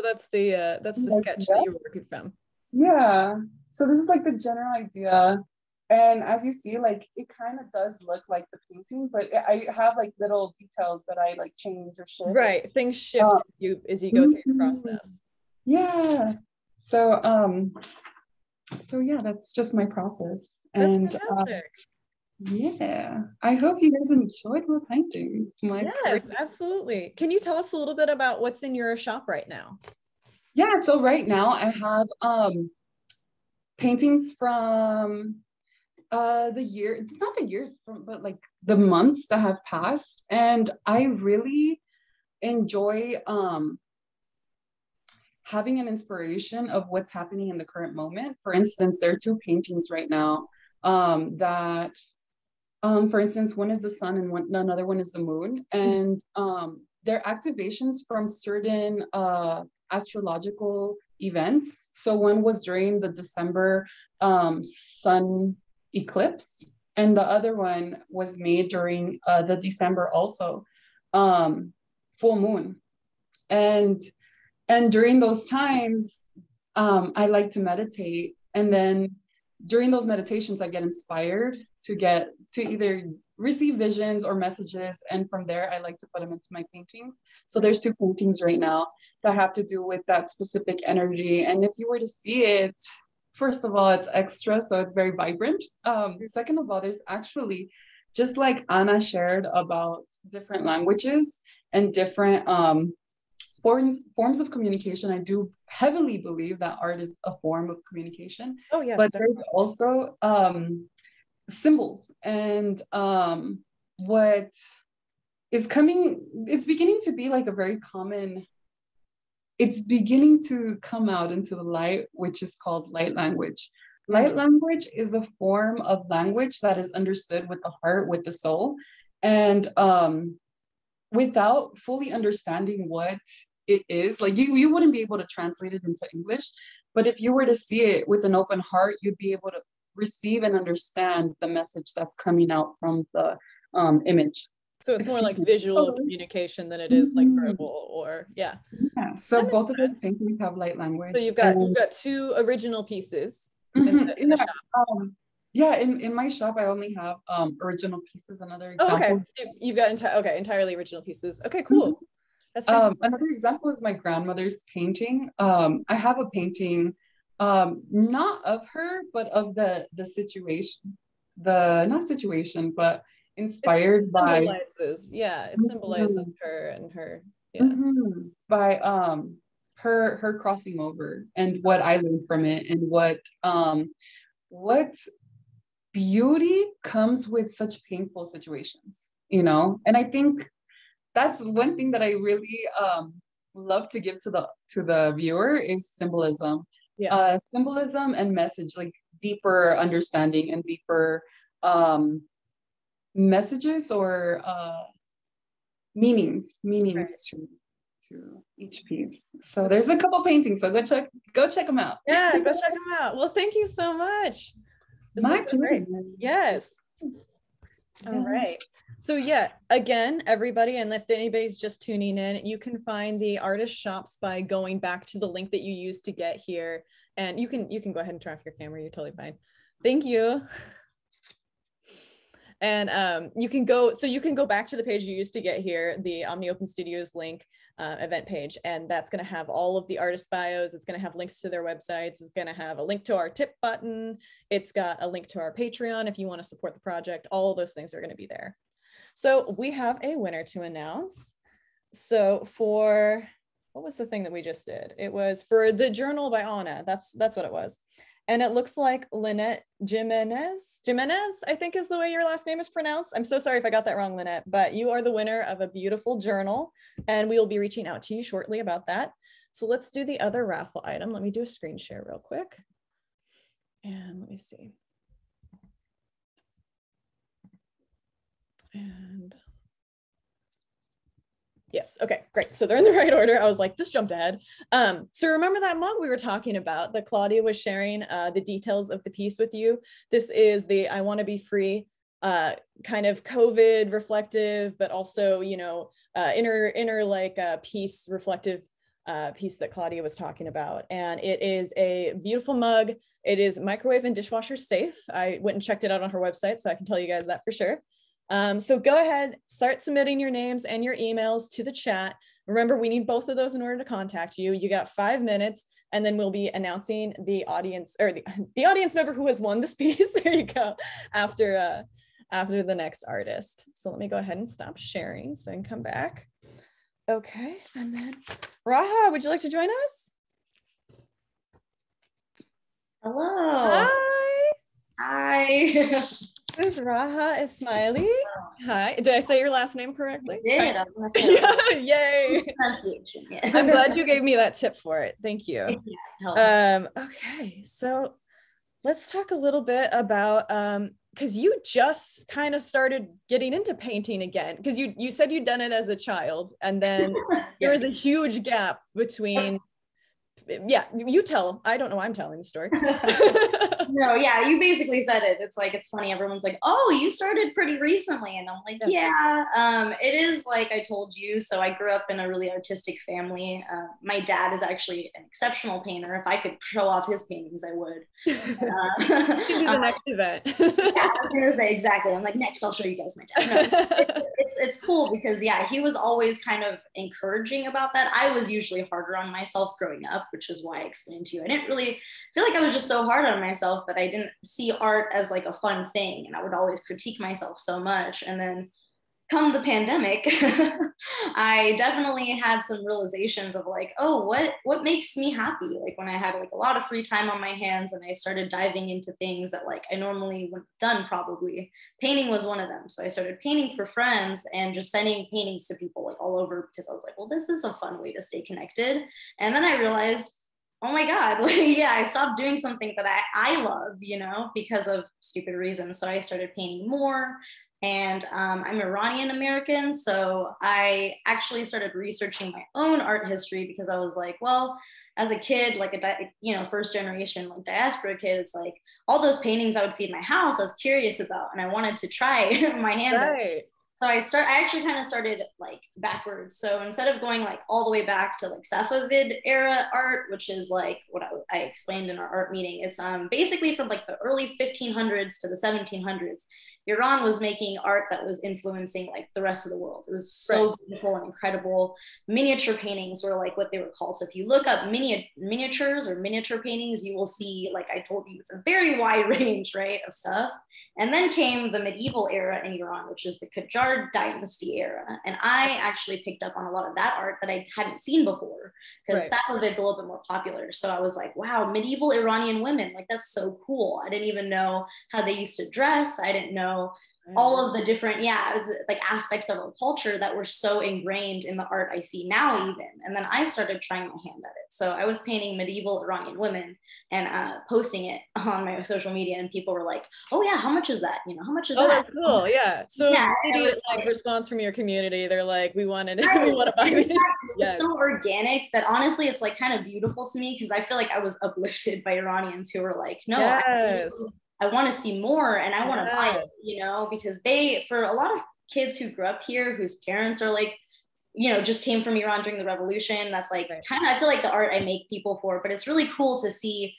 that's the sketch that you were working from. Yeah. So this is like the general idea. And as you see, like it kind of does look like the painting, but I have like little details that I like change or shift. Right. Things shift as you go through your process. Yeah. So so yeah, that's just my process. That's and fantastic. Yeah, I hope you guys enjoyed my paintings. Yes, absolutely. Can you tell us a little bit about what's in your shop right now? Yeah, so right now I have paintings from the year, not the years from, but like the months that have passed. And I really enjoy having an inspiration of what's happening in the current moment. For instance, there are two paintings right now that for instance, one is the sun and another one is the moon. And they're activations from certain astrological events. So one was during the December sun eclipse, and the other one was made during the December also full moon. And during those times, I like to meditate. And then during those meditations, I get inspired to either receive visions or messages. And from there, I like to put them into my paintings. So there's two paintings right now that have to do with that specific energy. And if you were to see it, first of all, it's extra, so it's very vibrant. Second of all, there's actually, just like Anna shared about different languages and different forms of communication, I do heavily believe that art is a form of communication. Oh, yes. But there's also symbols and what is coming, it's beginning to be like a very common, it's beginning to come out into the light, which is called light language. Light language is a form of language that is understood with the heart, with the soul. And without fully understanding what it is, like you wouldn't be able to translate it into English, but if you were to see it with an open heart, you'd be able to receive and understand the message that's coming out from the image. So it's more like visual communication than it is like verbal or yeah. So both of those paintings have light language. So you've got two original pieces. In the shop. Yeah, in my shop, I only have original pieces. Another example. Okay, so you've got entirely original pieces. Okay, cool. That's another example is my grandmother's painting. I have a painting, not of her, but of the situation, not situation, but inspired by. It symbolizes her and her. By her crossing over and what I learned from it, and what beauty comes with such painful situations, you know. And I think that's one thing that I really love to give to the viewer is symbolism. Symbolism and message, like deeper understanding and deeper messages or meanings to each piece. So there's a couple paintings, so go check them out. Yeah, go check them out. Well, thank you so much. My pleasure. Yes. All right. So yeah, again, everybody, and if anybody's just tuning in, you can find the artist shops by going back to the link that you used to get here. And you can go ahead and turn off your camera. You're totally fine. Thank you. And you can go back to the page you used to get here, the Omni Open Studios link event page, and that's going to have all of the artist bios. It's going to have links to their websites. It's going to have a link to our tip button. It's got a link to our Patreon if you want to support the project. All of those things are going to be there. So we have a winner to announce. So for, what was the thing that we just did? It was for the journal by Anna. That's what it was. And it looks like Lynette Jimenez, I think is the way your last name is pronounced. I'm so sorry if I got that wrong, Lynette, but you are the winner of a beautiful journal, and we will be reaching out to you shortly about that. So let's do the other raffle item. Let me do a screen share real quick. And let me see. And Yes. Okay, great. So they're in the right order. I was like, this jumped ahead. So remember that mug we were talking about that Claudia was sharing the details of the piece with you? This is the I Want to Be Free kind of COVID reflective, but also, you know, inner like peace reflective piece that Claudia was talking about. And it is a beautiful mug. It is microwave and dishwasher safe. I went and checked it out on her website, so I can tell you guys that for sure. So go ahead, start submitting your names and your emails to the chat. Remember, we need both of those in order to contact you. You got 5 minutes, and then we'll be announcing the audience or the audience member who has won this piece. There you go. After the next artist. So let me go ahead and stop sharing so I can come back. Okay, and then Raha, would you like to join us? Hello. Hi. With Raha Esmaeili. Hi. Did I say your last name correctly? You did. I was gonna say yeah, yay. Pronunciation. Yeah. I'm glad you gave me that tip for it. Thank you. Yeah, okay, so let's talk a little bit about because you just kind of started getting into painting again, because you said you'd done it as a child, and then there was a huge gap between. Yeah, you tell. I don't know. I'm telling the story. No, yeah, you basically said it. It's like, it's funny. Everyone's like, oh, you started pretty recently. And I'm like, yeah, it is like I told you. So I grew up in a really artistic family. My dad is actually an exceptional painter. If I could show off his paintings, I would. Do the next event. Yeah, I was going to say, exactly. I'm like, next, I'll show you guys my dad. No, it's cool because, yeah, he was always kind of encouraging about that. I was usually harder on myself growing up, which is why I explained to you. I didn't really feel like I was just so hard on myself that I didn't see art as like a fun thing. And I would always critique myself so much. And then come the pandemic, I definitely had some realizations of like, oh, what makes me happy? Like when I had like a lot of free time on my hands and I started diving into things that like I normally wouldn't have done probably. Painting was one of them. So I started painting for friends and just sending paintings to people like all over because I was like, well, this is a fun way to stay connected. And then I realized, oh my God, like, yeah, I stopped doing something that I love, you know, because of stupid reasons. So I started painting more. And I'm Iranian American, so I actually started researching my own art history because I was like, well, as a kid, like first generation like diaspora kid, it's like all those paintings I would see in my house, I was curious about, and I wanted to try my hand. Right. So I actually kind of started like backwards. So instead of going like all the way back to like Safavid era art, which is like what I explained in our art meeting, it's basically from like the early 1500s to the 1700s. Iran was making art that was influencing like the rest of the world. It was so beautiful and incredible. Miniature paintings were like what they were called. So if you look up miniatures or miniature paintings, you will see, like I told you, it's a very wide range, right, of stuff. And then came the medieval era in Iran, which is the Qajar dynasty era. And I actually picked up on a lot of that art that I hadn't seen before because Safavid's a little bit more popular. So I was like, wow, medieval Iranian women, like that's so cool. I didn't even know how they used to dress. I didn't know all of the different like aspects of our culture that were so ingrained in the art I see now even. And then I started trying my hand at it. So I was painting medieval Iranian women and posting it on my social media, and people were like, oh yeah, how much is that, you know, how much is that? Oh, that's cool. Yeah, so immediate like response from your community. They're like, we want to buy these. It's so organic that honestly it's like kind of beautiful to me because I feel like I was uplifted by Iranians who were like, no, I want to see more and I want to buy it, you know, because for a lot of kids who grew up here, whose parents are like, you know, just came from Iran during the revolution, that's like kind of, I feel like the art I make people for, but it's really cool to see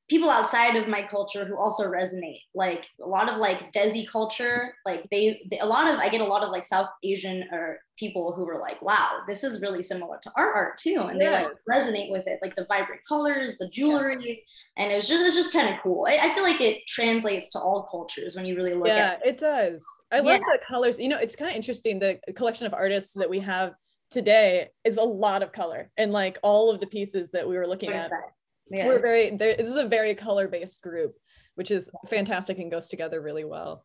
people outside of my culture who also resonate. Like a lot of like Desi culture, like I get a lot of like South Asian or people who were like, wow, this is really similar to our art too. And they like resonate with it, like the vibrant colors, the jewelry. And it's just kind of cool. I feel like it translates to all cultures when you really look at it. Yeah, it does. I love the colors. You know, it's kind of interesting. The collection of artists that we have today is a lot of color, and like all of the pieces that we were looking at. Yeah. This is a very color-based group, which is fantastic and goes together really well.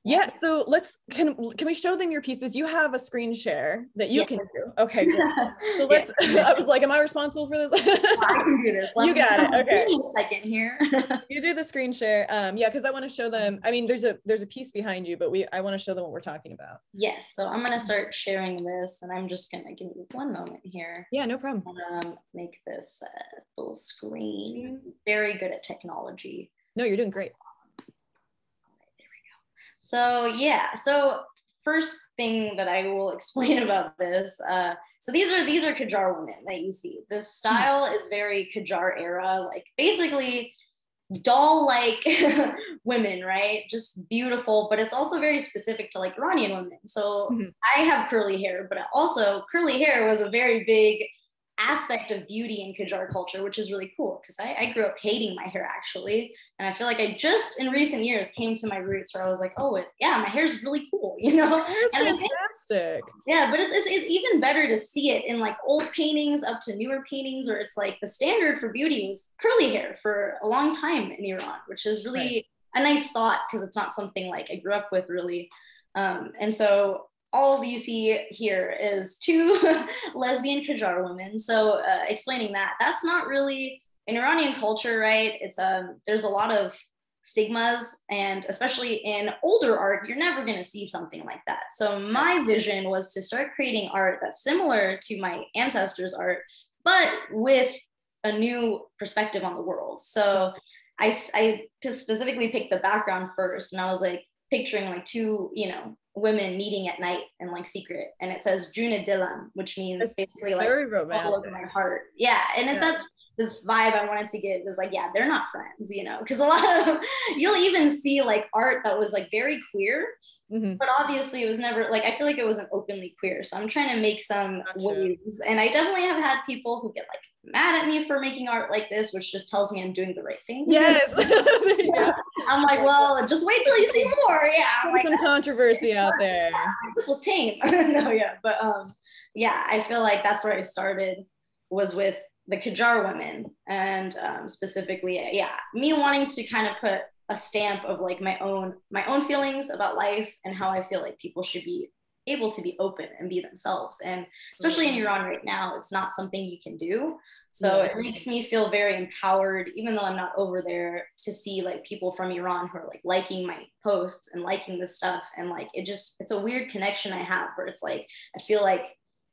Yeah, so can we show them your pieces? You have a screen share that you can do. Okay, good. So let's, I was like, am I responsible for this? I can do this. You got it. Okay. Give me a second here. You do the screen share. Yeah, because I want to show them, I mean, there's a piece behind you, but I want to show them what we're talking about. Yes, so I'm gonna start sharing this, and I'm just gonna give you one moment here. Yeah, no problem. Make this full screen. Very good at technology. No, you're doing great. So yeah, so first thing that I will explain about this, so these are Qajar women that you see. This style is very Qajar era, like basically doll-like women, right? Just beautiful, but it's also very specific to like Iranian women. So I have curly hair, but also curly hair was a very big aspect of beauty in Qajar culture, which is really cool because I grew up hating my hair actually, and I feel like I just in recent years came to my roots where I was like, oh yeah, my hair is really cool, you know. Hair's fantastic. Yeah, but it's even better to see it in like old paintings up to newer paintings, where it's like the standard for beauty was curly hair for a long time in Iran, which is really a nice thought because it's not something like I grew up with really, and so all you see here is two lesbian Qajar women. So explaining that's not really in Iranian culture, right? It's there's a lot of stigmas, and especially in older art, you're never going to see something like that. So my vision was to start creating art that's similar to my ancestors' art, but with a new perspective on the world. So I specifically picked the background first, and I was like picturing like two, women meeting at night in like secret, and it says Juna Dilam, which means basically like all over my heart. Yeah, and that's the vibe I wanted to give, is like, yeah, they're not friends, because a lot of you'll even see like art that was like very queer, but obviously it was never like, I feel like it wasn't openly queer. So I'm trying to make some waves, and I definitely have had people who get like mad at me for making art like this, which just tells me I'm doing the right thing. Yes. I'm like, well, just wait till you see more. Yeah, I'm like, some controversy out there. This was tame. No, yeah, but yeah, I feel like that's where I started, was with the Qajar women, and specifically, me wanting to kind of put a stamp of like my own feelings about life and how I feel like people should be able to be open and be themselves. And especially in Iran right now, it's not something you can do. So it makes me feel very empowered, even though I'm not over there, to see like people from Iran who are like liking my posts and liking this stuff. And like, it's a weird connection I have where it's like, I feel like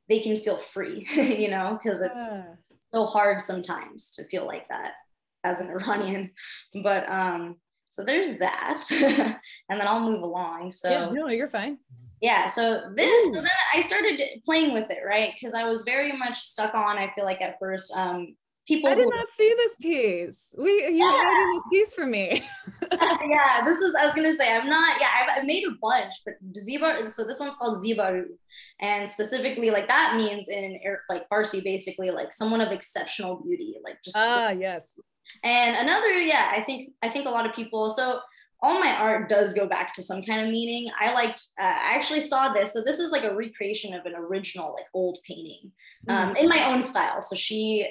they can feel free, because it's so hard sometimes to feel like that as an Iranian. But so there's that. And then I'll move along. So no, you're fine. Yeah, so then I started playing with it, right? Because I was very much stuck on, I feel like at first, people. I did not see this piece. You added this piece for me. Yeah, I was gonna say, I've made a bunch, but Ziba, so this one's called Zibaru. And specifically, like that means in like Farsi, basically like someone of exceptional beauty, like just. Yes. And another, I think a lot of people, so all my art does go back to some kind of meaning. I actually saw this. So this is like a recreation of an original, like old painting in my own style. So she,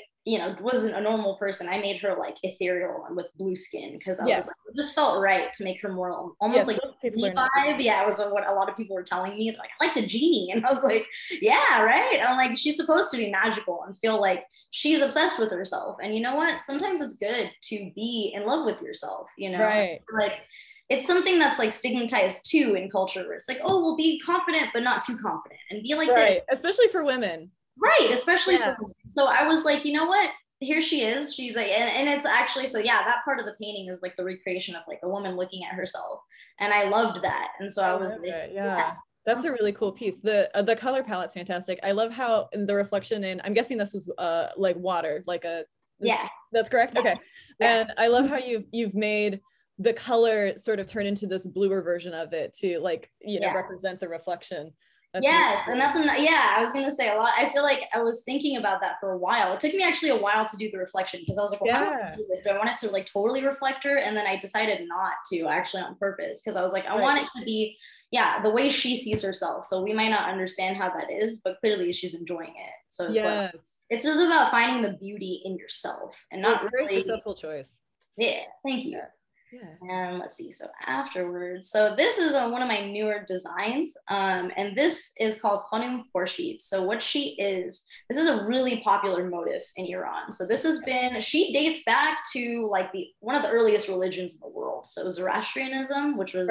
wasn't a normal person. I made her like ethereal and with blue skin because I was like, it just felt right to make her more almost like a genie vibe. Yeah, it was what a lot of people were telling me. Like, I like the genie. And I was like, yeah, right. I'm like, she's supposed to be magical and feel like she's obsessed with herself. And you know what? Sometimes it's good to be in love with yourself, Right. Like, it's something that's like stigmatized too in culture, where it's like, oh, well, be confident, but not too confident, and be like this. Especially for women. Right, especially for women. So I was like, you know what? Here she is. She's like, and it's actually, so yeah, that part of the painting is like the recreation of like a woman looking at herself. And I loved that. And so I was like, that's a really cool piece. The color palette's fantastic. I love how the reflection in, I'm guessing this is like water, like that's correct? Okay. Yeah. And I love how you've made the color sort of turn into this bluer version of it to like, represent the reflection. Yes, and I was gonna say a lot. I feel like I was thinking about that for a while. It took me actually a while to do the reflection because I was like, well, how do I do this? Do I want it to like totally reflect her? And then I decided not to, actually, on purpose, because I was like, I want it to be, the way she sees herself. So we might not understand how that is, but clearly she's enjoying it. So it's like, it's just about finding the beauty in yourself and not a very successful choice. Yeah, thank you. Yeah. And let's see, so afterwards, so this is one of my newer designs, and this is called Khanum Khorshid. So what she is, this is a really popular motif in Iran. So this has been, she dates back to like one of the earliest religions in the world. So Zoroastrianism, which was,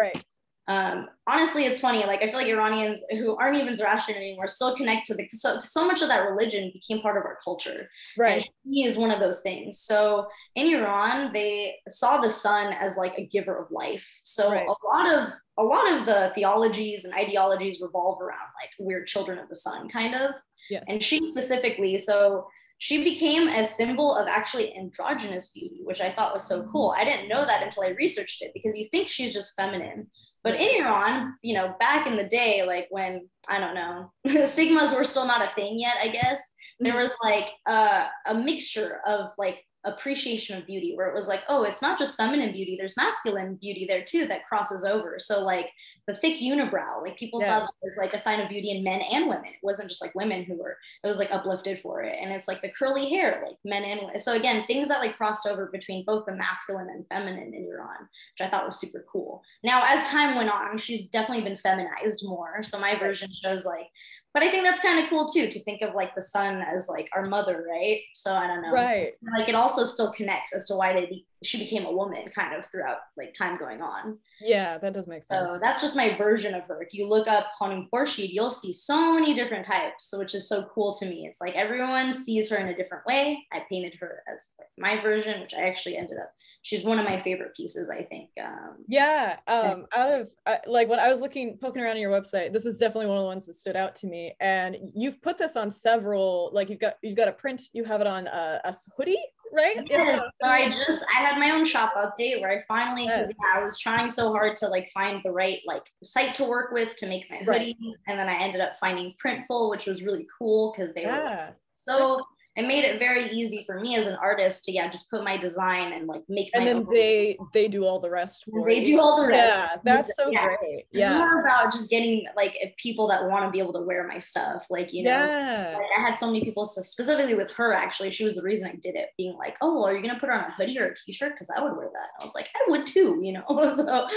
honestly, it's funny. Like I feel like Iranians who aren't even Zoroastrian anymore still connect to so much of that religion became part of our culture. Right. And she is one of those things. So in Iran, they saw the sun as like a giver of life. So a lot of the theologies and ideologies revolve around like we're children of the sun, kind of. Yeah. And she specifically, so she became a symbol of actually androgynous beauty, which I thought was so cool. I didn't know that until I researched it, because you think she's just feminine. But in Iran, you know, back in the day, like when, I don't know, stigmas were still not a thing yet, I guess, there was like a mixture of like appreciation of beauty, where it was like, oh, it's not just feminine beauty, there's masculine beauty there too that crosses over. So like the thick unibrow, like people saw that as like a sign of beauty in men and women. It wasn't just like women who were, it was like uplifted for it. And it's like the curly hair, like men and women. So again, things that like crossed over between both the masculine and feminine in Iran, which I thought was super cool. Now, as time went on, she's definitely been feminized more. So my version shows like, but I think that's kind of cool too, to think of like the sun as like our mother, right? So I don't know. Right. Like it also still connects as to why she became a woman kind of throughout like time going on. Yeah, that does make sense. So that's just my version of her. If you look up Khanum Khorshid, you'll see so many different types, which is so cool to me. It's like everyone sees her in a different way. I painted her as like my version, which I actually ended up, she's one of my favorite pieces, I think. Out of like when I was poking around on your website, this is definitely one of the ones that stood out to me. And you've put this on several, like you've got a print, you have it on a hoodie, right? Yes. So I had my own shop update where I finally, because I was trying so hard to like find the right like site to work with to make my hoodies, and then I ended up finding Printful, which was really cool because they were so. It made it very easy for me as an artist to just put my design and like make my own. They do all the rest for you. They do all the rest. Yeah, that's so great. It's more about just getting like people that want to be able to wear my stuff. Like, you know, like I had so many people, specifically with her, actually, she was the reason I did it, being like, oh, well, are you gonna put her on a hoodie or a t-shirt? Because I would wear that. I was like, I would too, you know. So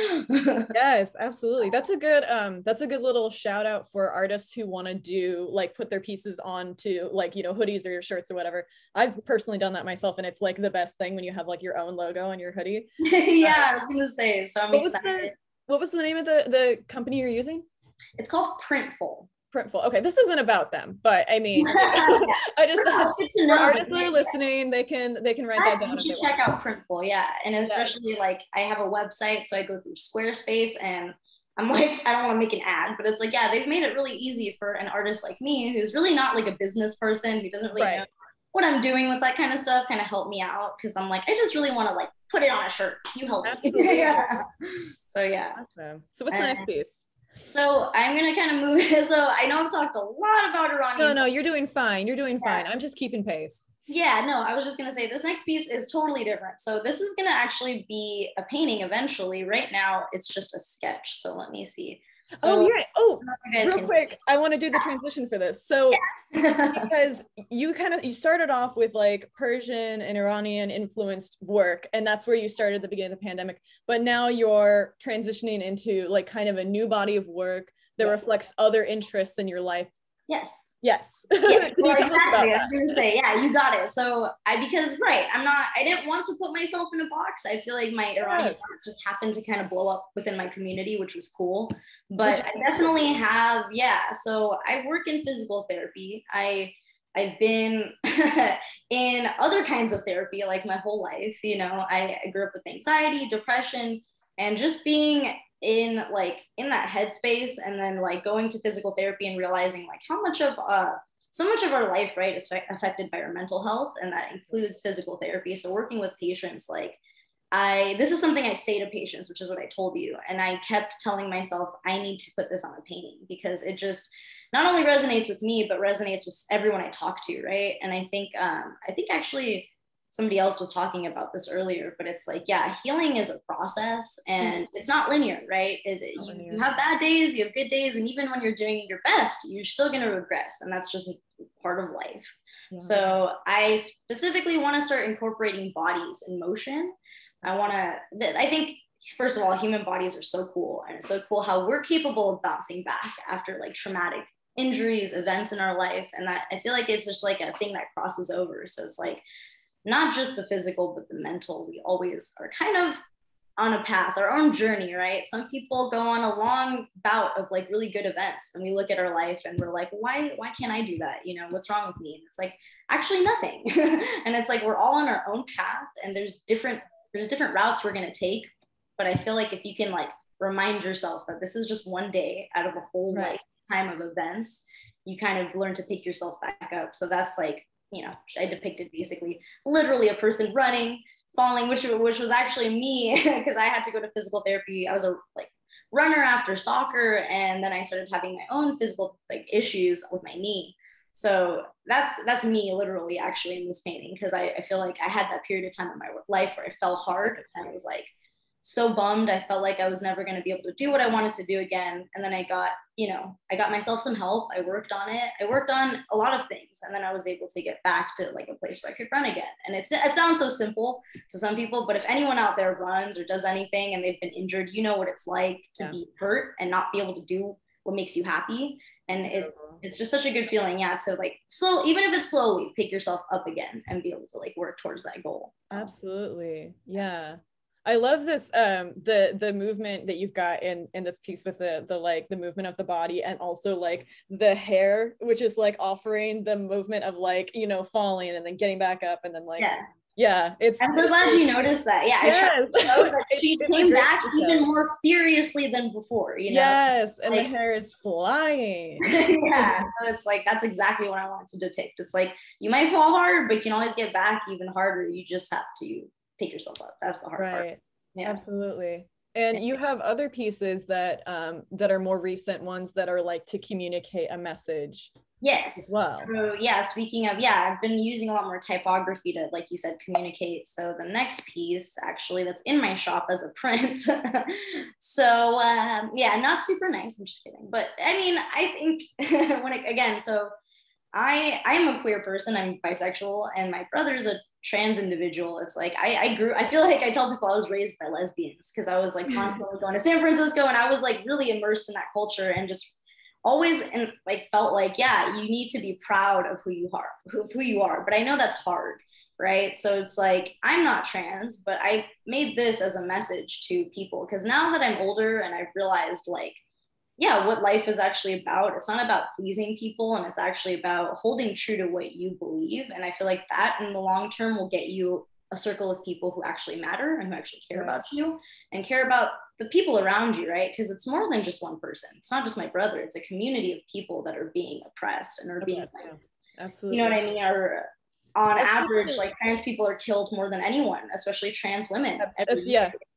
yes, absolutely. That's a good little shout out for artists who want to do like put their pieces onto like, you know, hoodies or your shirts or whatever. I've personally done that myself, and it's like the best thing when you have like your own logo on your hoodie. I was gonna say, so I'm excited. What was the name of the company you're using? It's called Printful. Printful. Okay, this isn't about them, but I mean, I just for artists that are listening, they can write that down. You should check out Printful, and especially like I have a website, so I go through Squarespace, and I'm like, I don't want to make an ad, but it's like, they've made it really easy for an artist like me, who's really not like a business person, who doesn't really know what I'm doing with that kind of stuff, kind of help me out, because I'm like, I just really want to like put it on a shirt. You help me. So Awesome. So what's the next piece? So I'm gonna kind of move. So I know I've talked a lot about Iranian. No, you're doing fine. You're doing fine. I'm just keeping pace. I was just gonna say this next piece is totally different. So this is gonna actually be a painting eventually. Right now it's just a sketch. So let me see. So, real quick, I want to do the transition for this. So because you started off with like Persian and Iranian influenced work, and that's where you started at the beginning of the pandemic, but now you're transitioning into like kind of a new body of work that reflects other interests in your life. Yes. Can you tell us about that? I was gonna say, you got it. So I didn't want to put myself in a box. I feel like my Iranian art just happened to kind of blow up within my community, which was cool. But I definitely have, so I work in physical therapy. I've been in other kinds of therapy like my whole life. You know, I grew up with anxiety, depression, and just being in that headspace, and then like going to physical therapy and realizing like how much of so much of our life is affected by our mental health, and that includes physical therapy. So working with patients, this is something I say to patients, which is what I told you, and I kept telling myself I need to put this on a painting, because it just not only resonates with me but resonates with everyone I talk to, right? And I think actually somebody else was talking about this earlier, but it's like, healing is a process, and it's not linear, right? You have bad days, you have good days, and even when you're doing your best, you're still going to regress, and that's just part of life. So I specifically want to start incorporating bodies in motion, I think, first of all, human bodies are so cool, and it's so cool how we're capable of bouncing back after like traumatic injuries, events in our life. And that, I feel like it's just like a thing that crosses over. So it's like not just the physical, but the mental. We always are kind of on a path, our own journey, right? Some people go on a long bout of like really good events, and we look at our life and we're like, why can't I do that? You know, what's wrong with me? And it's like, actually nothing. And it's like, we're all on our own path, and there's different routes we're going to take. But I feel like if you can like remind yourself that this is just one day out of a whole lifetime of events, you kind of learn to pick yourself back up. So that's like, you know, I depicted basically literally a person running, falling, which was actually me, because I had to go to physical therapy. I was a like runner after soccer, and then I started having my own physical like issues with my knee. So that's me literally actually in this painting, because I feel like I had that period of time in my life where I fell hard, and I was like so bummed. I felt like I was never going to be able to do what I wanted to do again. And then I got myself some help. I worked on it. I worked on a lot of things. And then I was able to get back to like a place where I could run again. And it sounds so simple to some people, but if anyone out there runs or does anything and they've been injured, you know what it's like to be hurt and not be able to do what makes you happy. And it's just such a good feeling, to like even if it's slowly, pick yourself up again and be able to like work towards that goal. Absolutely. Yeah. I love this, the movement that you've got in this piece with the movement of the body, and also like the hair, which is like offering the movement of like, you know, falling and then getting back up, and then like, I'm so glad you noticed that. Yeah. Yes. I tried to know that she came back even more furiously than before, you know? Yes. And like, the hair is flying. Yeah. So it's like, that's exactly what I wanted to depict. It's like, you might fall hard, but you can always get back even harder. You just have to pick yourself up. That's the hard part. Yeah, absolutely. And you have other pieces that are more recent ones that are like to communicate a message. Yes. Well. So speaking of, I've been using a lot more typography to, like you said, communicate. So the next piece actually that's in my shop as a print. So not super nice. I'm just kidding. But I mean, I think so I am a queer person. I'm bisexual, and my brother's a trans individual. It's like I feel like I tell people I was raised by lesbians, because I was like constantly going to San Francisco, and I was like really immersed in that culture, and just always felt like you need to be proud of who you are. But I know that's hard, right? So it's like, I'm not trans, but I made this as a message to people, because now that I'm older and I've realized what life is actually about. It's not about pleasing people, and it's actually about holding true to what you believe. And I feel like that in the long term will get you a circle of people who actually matter and who actually care about you and care about the people around you, right? Because it's more than just one person. It's not just my brother. It's a community of people that are being oppressed and are being absolutely. You know what I mean? On average, like trans people are killed more than anyone, especially trans women.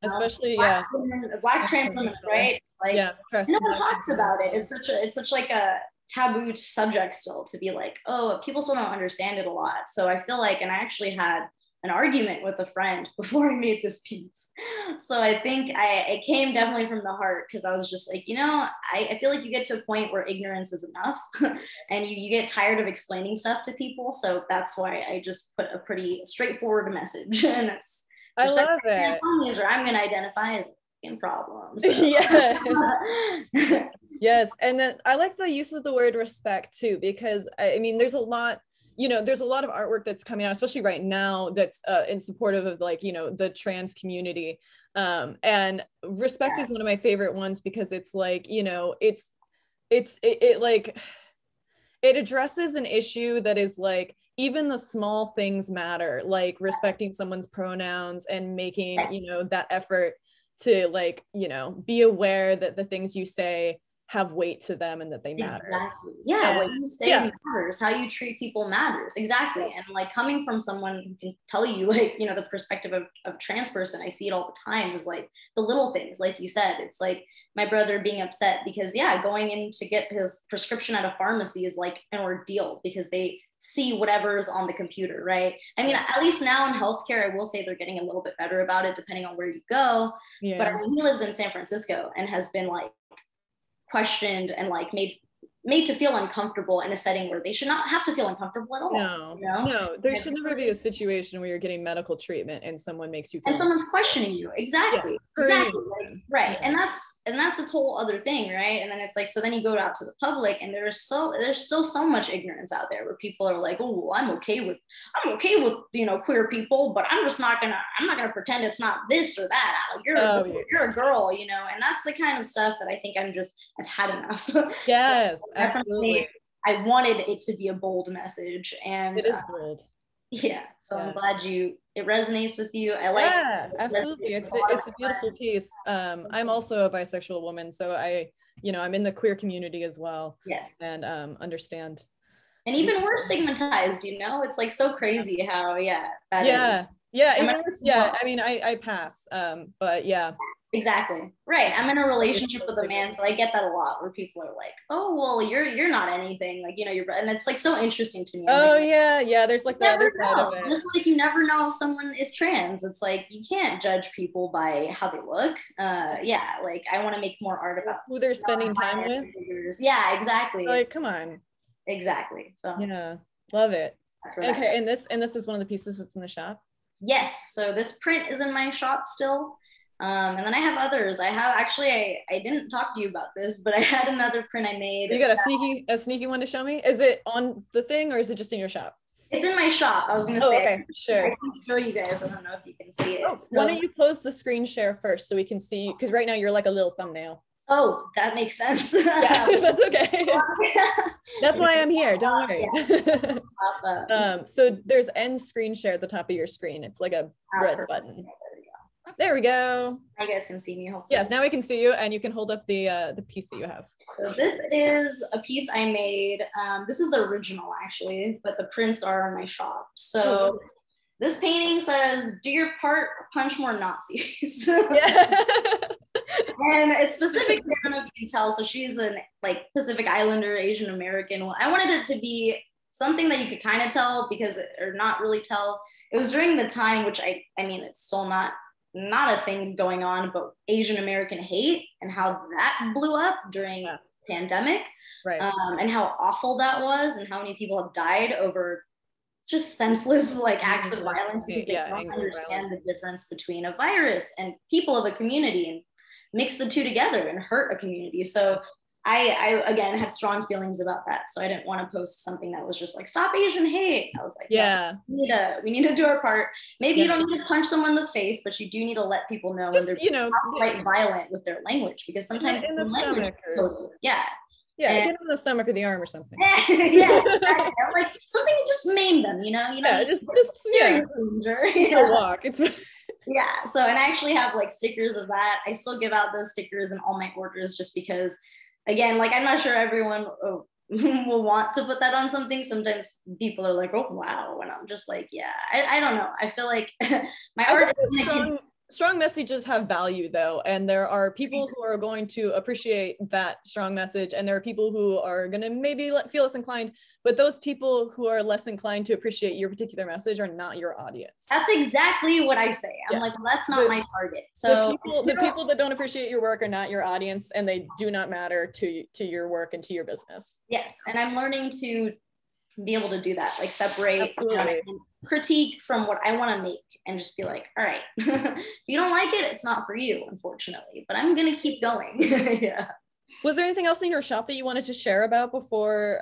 Especially black trans women, right? Like no one talks about it. It's such like a taboo subject still, to be like, oh, people still don't understand it a lot. So I feel like, and I actually had an argument with a friend before I made this piece. So I think it came definitely from the heart, because I was just like, I feel like you get to a point where ignorance is enough and you get tired of explaining stuff to people. So that's why I just put a pretty straightforward message. And I love it. Where I'm going to identify as a problem. So. Yes. And then I like the use of the word respect too, because I mean, there's a lot of artwork that's coming out, especially right now, that's in supportive of the trans community. And respect is one of my favorite ones, because it's like, it addresses an issue that is like, even the small things matter, like respecting someone's pronouns and making, that effort to be aware that the things you say have weight to them and that they matter. Exactly. Yeah, what you say matters. How you treat people matters. Exactly. And coming from someone who can tell you the perspective of a trans person, I see it all the time, is like the little things, like you said. It's like my brother being upset because going in to get his prescription at a pharmacy is like an ordeal, because they see whatever is on the computer, right? I mean, at least now in healthcare, I will say they're getting a little bit better about it depending on where you go. But I mean, he lives in San Francisco and has been questioned and made made to feel uncomfortable in a setting where they should not have to feel uncomfortable at all. No, you know? No, there should never be a situation where you're getting medical treatment and someone makes you feel and someone's questioning you. Exactly. Yeah, Exactly. Like, right. Yeah. And that's a whole other thing, right? And then it's like, so then you go out to the public and there's still so much ignorance out there where people are like, oh, well, I'm okay with, you know, queer people, but I'm not gonna pretend it's not this or that. Like, you're a girl, you know, and that's the kind of stuff that I think I've had enough. Yes, so absolutely. I wanted it to be a bold message, and it is bold. Yeah, so I'm glad it resonates with you. I like. Yeah, absolutely. It's a beautiful piece. I'm also a bisexual woman, so I'm in the queer community as well. Yes. And understand. And even we're stigmatized, you know. It's like so crazy how that is. Yeah, even worse. Yeah, I mean, I pass. But yeah. Exactly. Right. I'm in a relationship with a man, so I get that a lot where people are like, oh, well, you're not anything. Like, you know, and it's like so interesting to me. Oh, like, yeah. There's like the other side of it. Just like you never know if someone is trans. It's like you can't judge people by how they look. Like I want to make more art about who they're spending time with. Figures. Yeah, exactly. Like, come on. Exactly. So yeah, love it. Okay, and this is one of the pieces that's in the shop. Yes. So this print is in my shop still. And then I have others. I didn't talk to you about this, but I had another print I made. You got a sneaky one to show me? Is it on the thing or is it just in your shop? It's in my shop. I was gonna say. Okay, sure. I can show you guys. I don't know if you can see it. Why don't you close the screen share first so we can see? Because right now you're like a little thumbnail. Oh, that makes sense. Yeah, that's okay. That's why I'm here. Don't worry. So there's end screen share at the top of your screen. It's like a red button. There we go. You guys can see me, hopefully. Yes, now we can see you, and you can hold up the piece that you have. So this is a piece I made. This is the original, actually, but the prints are in my shop. So this painting says, "Do your part, punch more Nazis." Yeah. And it's specific. I don't know if you can tell. So she's an like Pacific Islander, Asian American. I wanted it to be something that you could kind of tell or not really tell. It was during the time, which I mean, it's still not a thing going on, but Asian American hate and how that blew up during the pandemic, right? And how awful that was, and how many people have died over just senseless like acts of violence because they don't understand the difference between a virus and people of a community and mix the two together and hurt a community. So I again had strong feelings about that. So I didn't want to post something that was just like, stop Asian hate. I was like, we need to do our part. Maybe you don't need to punch someone in the face, but you do need to let people know when they're outright violent with their language, because sometimes in the stomach get them in the stomach or the arm or something. Exactly. I'm like, something to just maim them, walk. It's yeah. So, and I actually have like stickers of that. I still give out those stickers in all my orders just because, again, like I'm not sure everyone will want to put that on something. Sometimes people are like, oh, wow. And I'm just like, yeah, I don't know. I feel like my art is strong messages have value though, and there are people who are going to appreciate that strong message, and there are people who are going to maybe feel less inclined, but those people who are less inclined to appreciate your particular message are not your audience. That's exactly what I say. I'm like, well, that's not my target. So the people that don't appreciate your work are not your audience, and they do not matter to your work and to your business. Yes, and I'm learning to be able to do that, like separate critique from what I want to make and just be like, all right, if you don't like it, it's not for you, unfortunately, but I'm gonna keep going. Yeah. Was there anything else in your shop that you wanted to share about before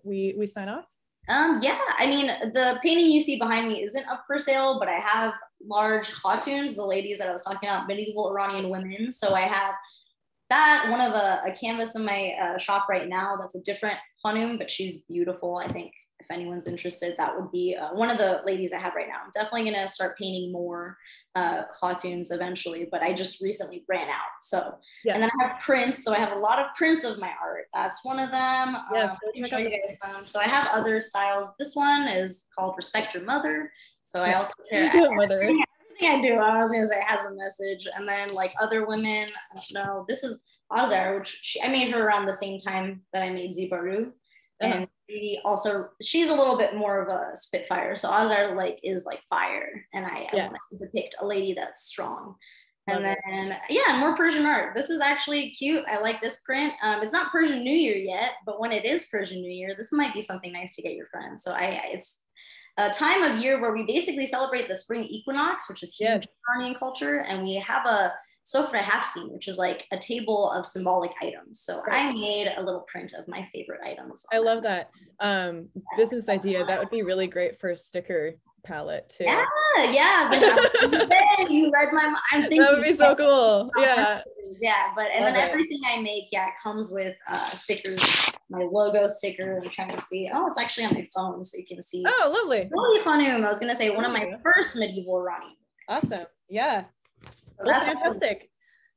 we sign off? Yeah, I mean, the painting you see behind me isn't up for sale, but I have large khatuns, the ladies that I was talking about, medieval Iranian women. So I have that, one of a canvas in my shop right now that's a different khanum, but she's beautiful. I think if anyone's interested, that would be one of the ladies I have right now. I'm definitely going to start painting more khatuns eventually, but I just recently ran out. So, and then I have prints. So I have a lot of prints of my art. That's one of them. Yes, so I have other styles. This one is called Respect Your Mother. So I also care. Everything I do, I was gonna say, has a message. And then like other women, I don't know, this is Qajar, which I made her around the same time that I made Zibaru. And she's a little bit more of a spitfire. So Qajar is like fire. And I want to depict a lady that's strong. And then, yeah, more Persian art. This is actually cute. I like this print. It's not Persian New Year yet, but when it is Persian New Year, this might be something nice to get your friends. So it's a time of year where we basically celebrate the spring equinox, which is huge in Iranian culture. And we have a sofra hafsin, which is like a table of symbolic items. So I made a little print of my favorite items. I love that. Business idea. That would be really great for a sticker palette too. Yeah. You read my mind. I'm thinking that would be so cool. Yeah. Yeah, and then everything I make, comes with stickers. My logo sticker. I'm trying to see. Oh, it's actually on my phone, so you can see. Oh, lovely. Really funny. I was gonna say one of my first medieval Iranian. Awesome. Yeah. So that's fantastic.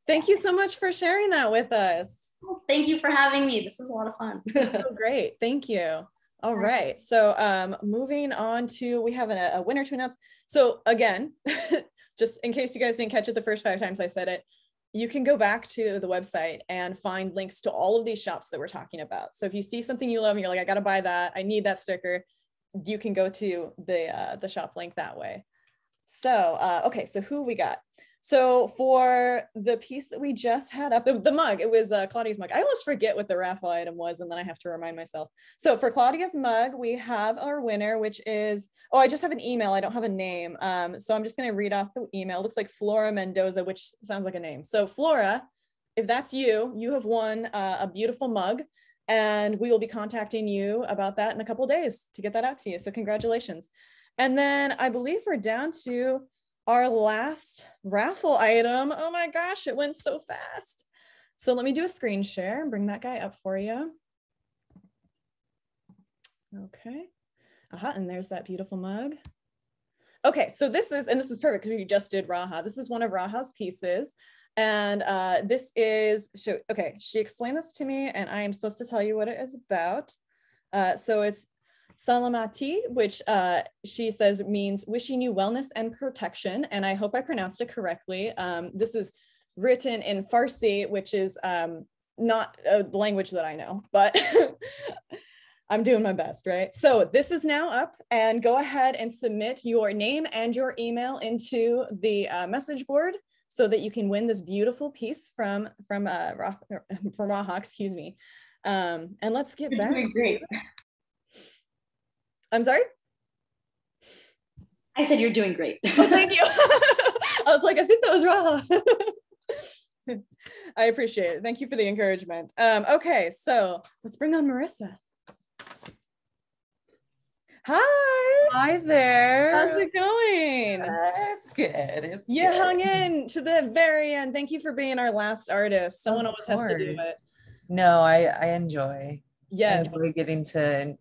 Thank you so much for sharing that with us. Thank you for having me. This is a lot of fun. So great. Thank you. All right. So moving on to, we have a winner to announce. So again, just in case you guys didn't catch it the first 5 times I said it, you can go back to the website and find links to all of these shops that we're talking about. So if you see something you love and you're like, I got to buy that, I need that sticker, you can go to the shop link that way. So, okay, so who we got? So for the piece that we just had up, the mug, it was Claudia's mug. I almost forget what the raffle item was, and then I have to remind myself. So for Claudia's mug, we have our winner, which is, I just have an email. I don't have a name. So I'm just going to read off the email. It looks like Flora Mendoza, which sounds like a name. So Flora, if that's you, you have won a beautiful mug, and we will be contacting you about that in a couple of days to get that out to you. So congratulations. And then I believe we're down to our last raffle item. Oh my gosh, it went so fast. So let me do a screen share and bring that guy up for you. Okay. And there's that beautiful mug. Okay, so this is perfect because we just did Raha. This is one of Raha's pieces. And this is, okay, she explained this to me and I am supposed to tell you what it is about. So it's Salamati, which she says means wishing you wellness and protection. And I hope I pronounced it correctly. This is written in Farsi, which is not a language that I know, but I'm doing my best, right? So this is now up, and go ahead and submit your name and your email into the message board so that you can win this beautiful piece from Raha, excuse me. And let's get back. Great. I'm sorry? I said you're doing great. Oh, thank you. I was like, I think that was Raha. I appreciate it. Thank you for the encouragement. Okay, so let's bring on Marissa. Hi. Hi there. How's it going? It's good. You hung in to the very end. Thank you for being our last artist. Someone always has to do it. No, I enjoy. Yes. I enjoy getting to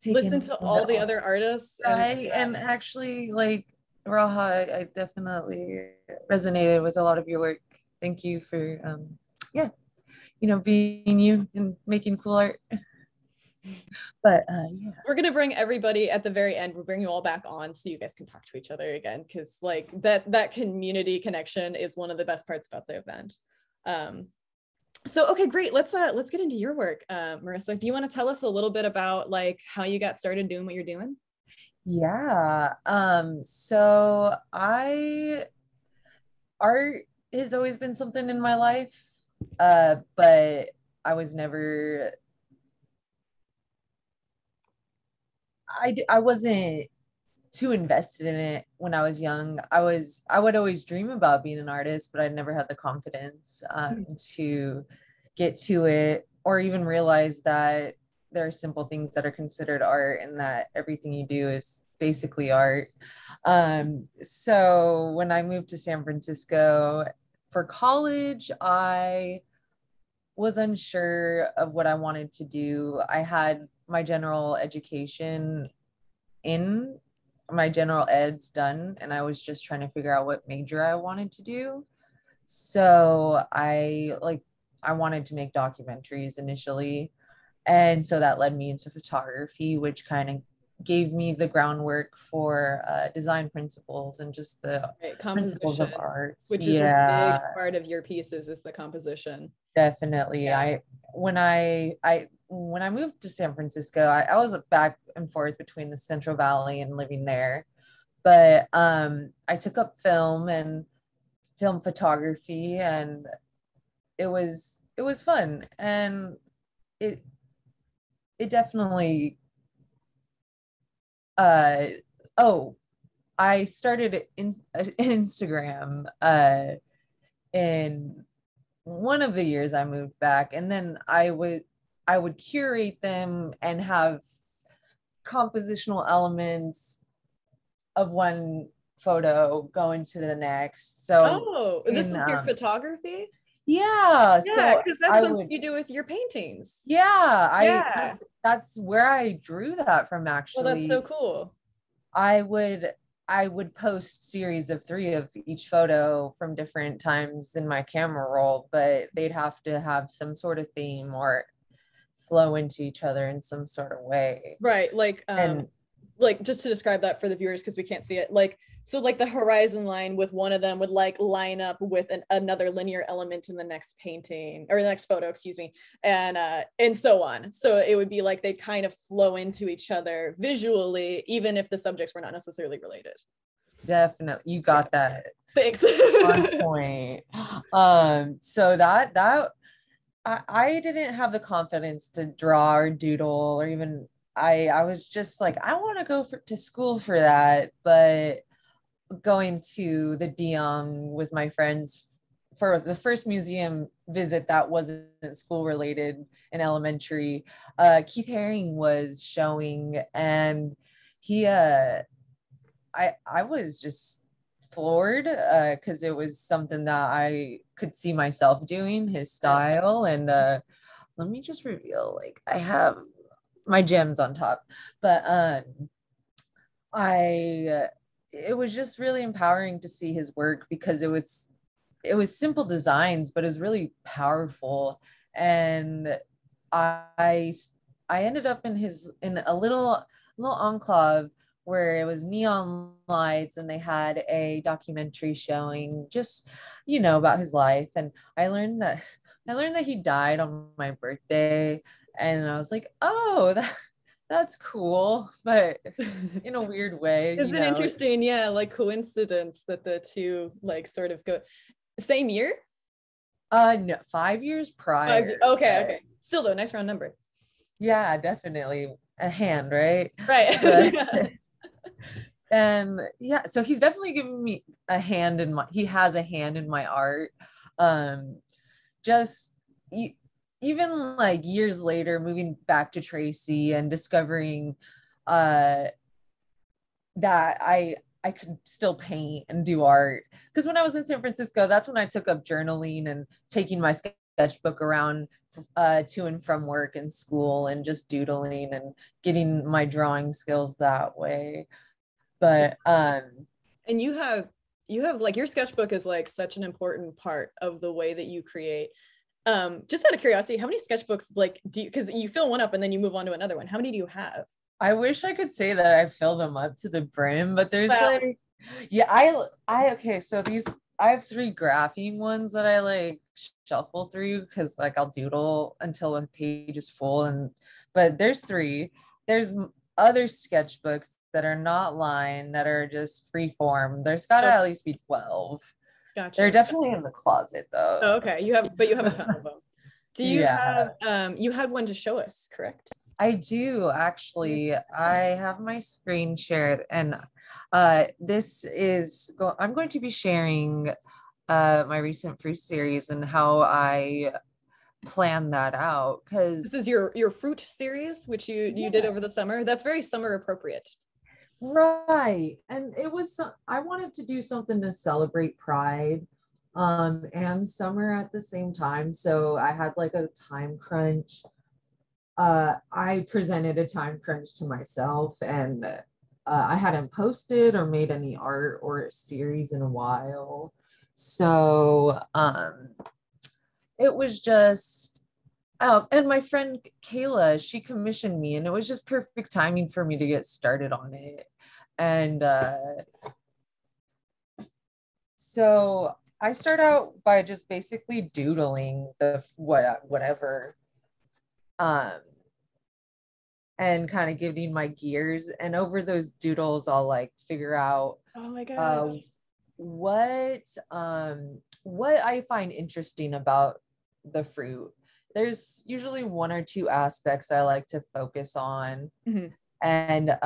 listen to all the other artists. Right. And actually, like Raha, I definitely resonated with a lot of your work. Thank you for being you and making cool art. But yeah, we're gonna bring everybody at the very end. We'll bring you all back on so you guys can talk to each other again, because like that community connection is one of the best parts about the event. So okay, great. Let's get into your work, Marissa. Do you want to tell us a little bit about like how you got started doing what you're doing? Yeah. So art has always been something in my life, but I was never. I wasn't too invested in it when I was young. I would always dream about being an artist, but I'd never had the confidence to get to it, or even realize that there are simple things that are considered art and that everything you do is basically art. So when I moved to San Francisco for college, I was unsure of what I wanted to do. I had my general education in my general eds done, and I was just trying to figure out what major I wanted to do. So I wanted to make documentaries initially, and so that led me into photography, which kind of gave me the groundwork for design principles and just the principles of art, which is a big part of your pieces, is the composition. Definitely. Yeah. When I moved to San Francisco, I was back and forth between the Central Valley and living there, but I took up film, and film photography, and it was fun, and it definitely I started Instagram in one of the years I moved back, and then I would curate them and have compositional elements of one photo go into the next. So this is your photography? Yeah, so because that's something you do with your paintings. Yeah, that's where I drew that from, actually. Well, that's so cool. I would post series of 3 of each photo from different times in my camera roll, but they'd have to have some sort of theme or flow into each other in some sort of way. Right, like just to describe that for the viewers, because we can't see it, so the horizon line with one of them would line up with another linear element in the next painting, or the next photo, excuse me, and so on. So it would be like they kind of flow into each other visually, even if the subjects were not necessarily related. Definitely, you got that. Thanks. On point. So that I didn't have the confidence to draw or doodle, or even I was just like, I want to go to school for that. But going to the Dion with my friends for the first museum visit that wasn't school related in elementary, Keith Haring was showing, and he I was just floored, because it was something that I could see myself doing, his style. And let me just reveal, I have my gems on top, but it was just really empowering to see his work, because it was simple designs, but it was really powerful. And I ended up in a little enclave where it was neon lights, and they had a documentary showing just, about his life. And I learned that he died on my birthday, and I was like, oh, that's cool, but in a weird way. Is it interesting? Yeah, coincidence that the two sort of go same year? No, 5 years prior. Okay. Still though, nice round number. Yeah, definitely a hand, right? Right. And yeah, so he's definitely given me a hand he has a hand in my art. Just even years later, moving back to Tracy and discovering that I could still paint and do art. Because when I was in San Francisco, that's when I took up journaling and taking my sketchbook around to and from work and school, and just doodling and getting my drawing skills that way. But and you have your sketchbook is such an important part of the way that you create. Just out of curiosity, how many sketchbooks do you, because you fill one up and then you move on to another one, how many do you have? I wish I could say that I fill them up to the brim, but there's okay, so I have 3 graphing ones that I shuffle through, because I'll doodle until a page is full, but there's 3. There's other sketchbooks that are not lined, that are just free form. There's gotta at least be 12. Gotcha. They're definitely in the closet though. Oh, okay. You have a ton of them. Do you have you had one to show us, correct? I do, actually. I have my screen shared, and this is I'm going to be sharing my recent fruit series and how I plan that out, because this is your fruit series, which you did over the summer. That's very summer appropriate. Right. And it was, I wanted to do something to celebrate Pride and summer at the same time. So I had a time crunch. I presented a time crunch to myself, and I hadn't posted or made any art or a series in a while. So it was just, and my friend Kayla, she commissioned me, and it was just perfect timing for me to get started on it. And so I start out by just basically doodling whatever, and kind of giving my gears. And over those doodles, I'll figure out, oh my god, what I find interesting about the fruit, there's usually one or two aspects I like to focus on. And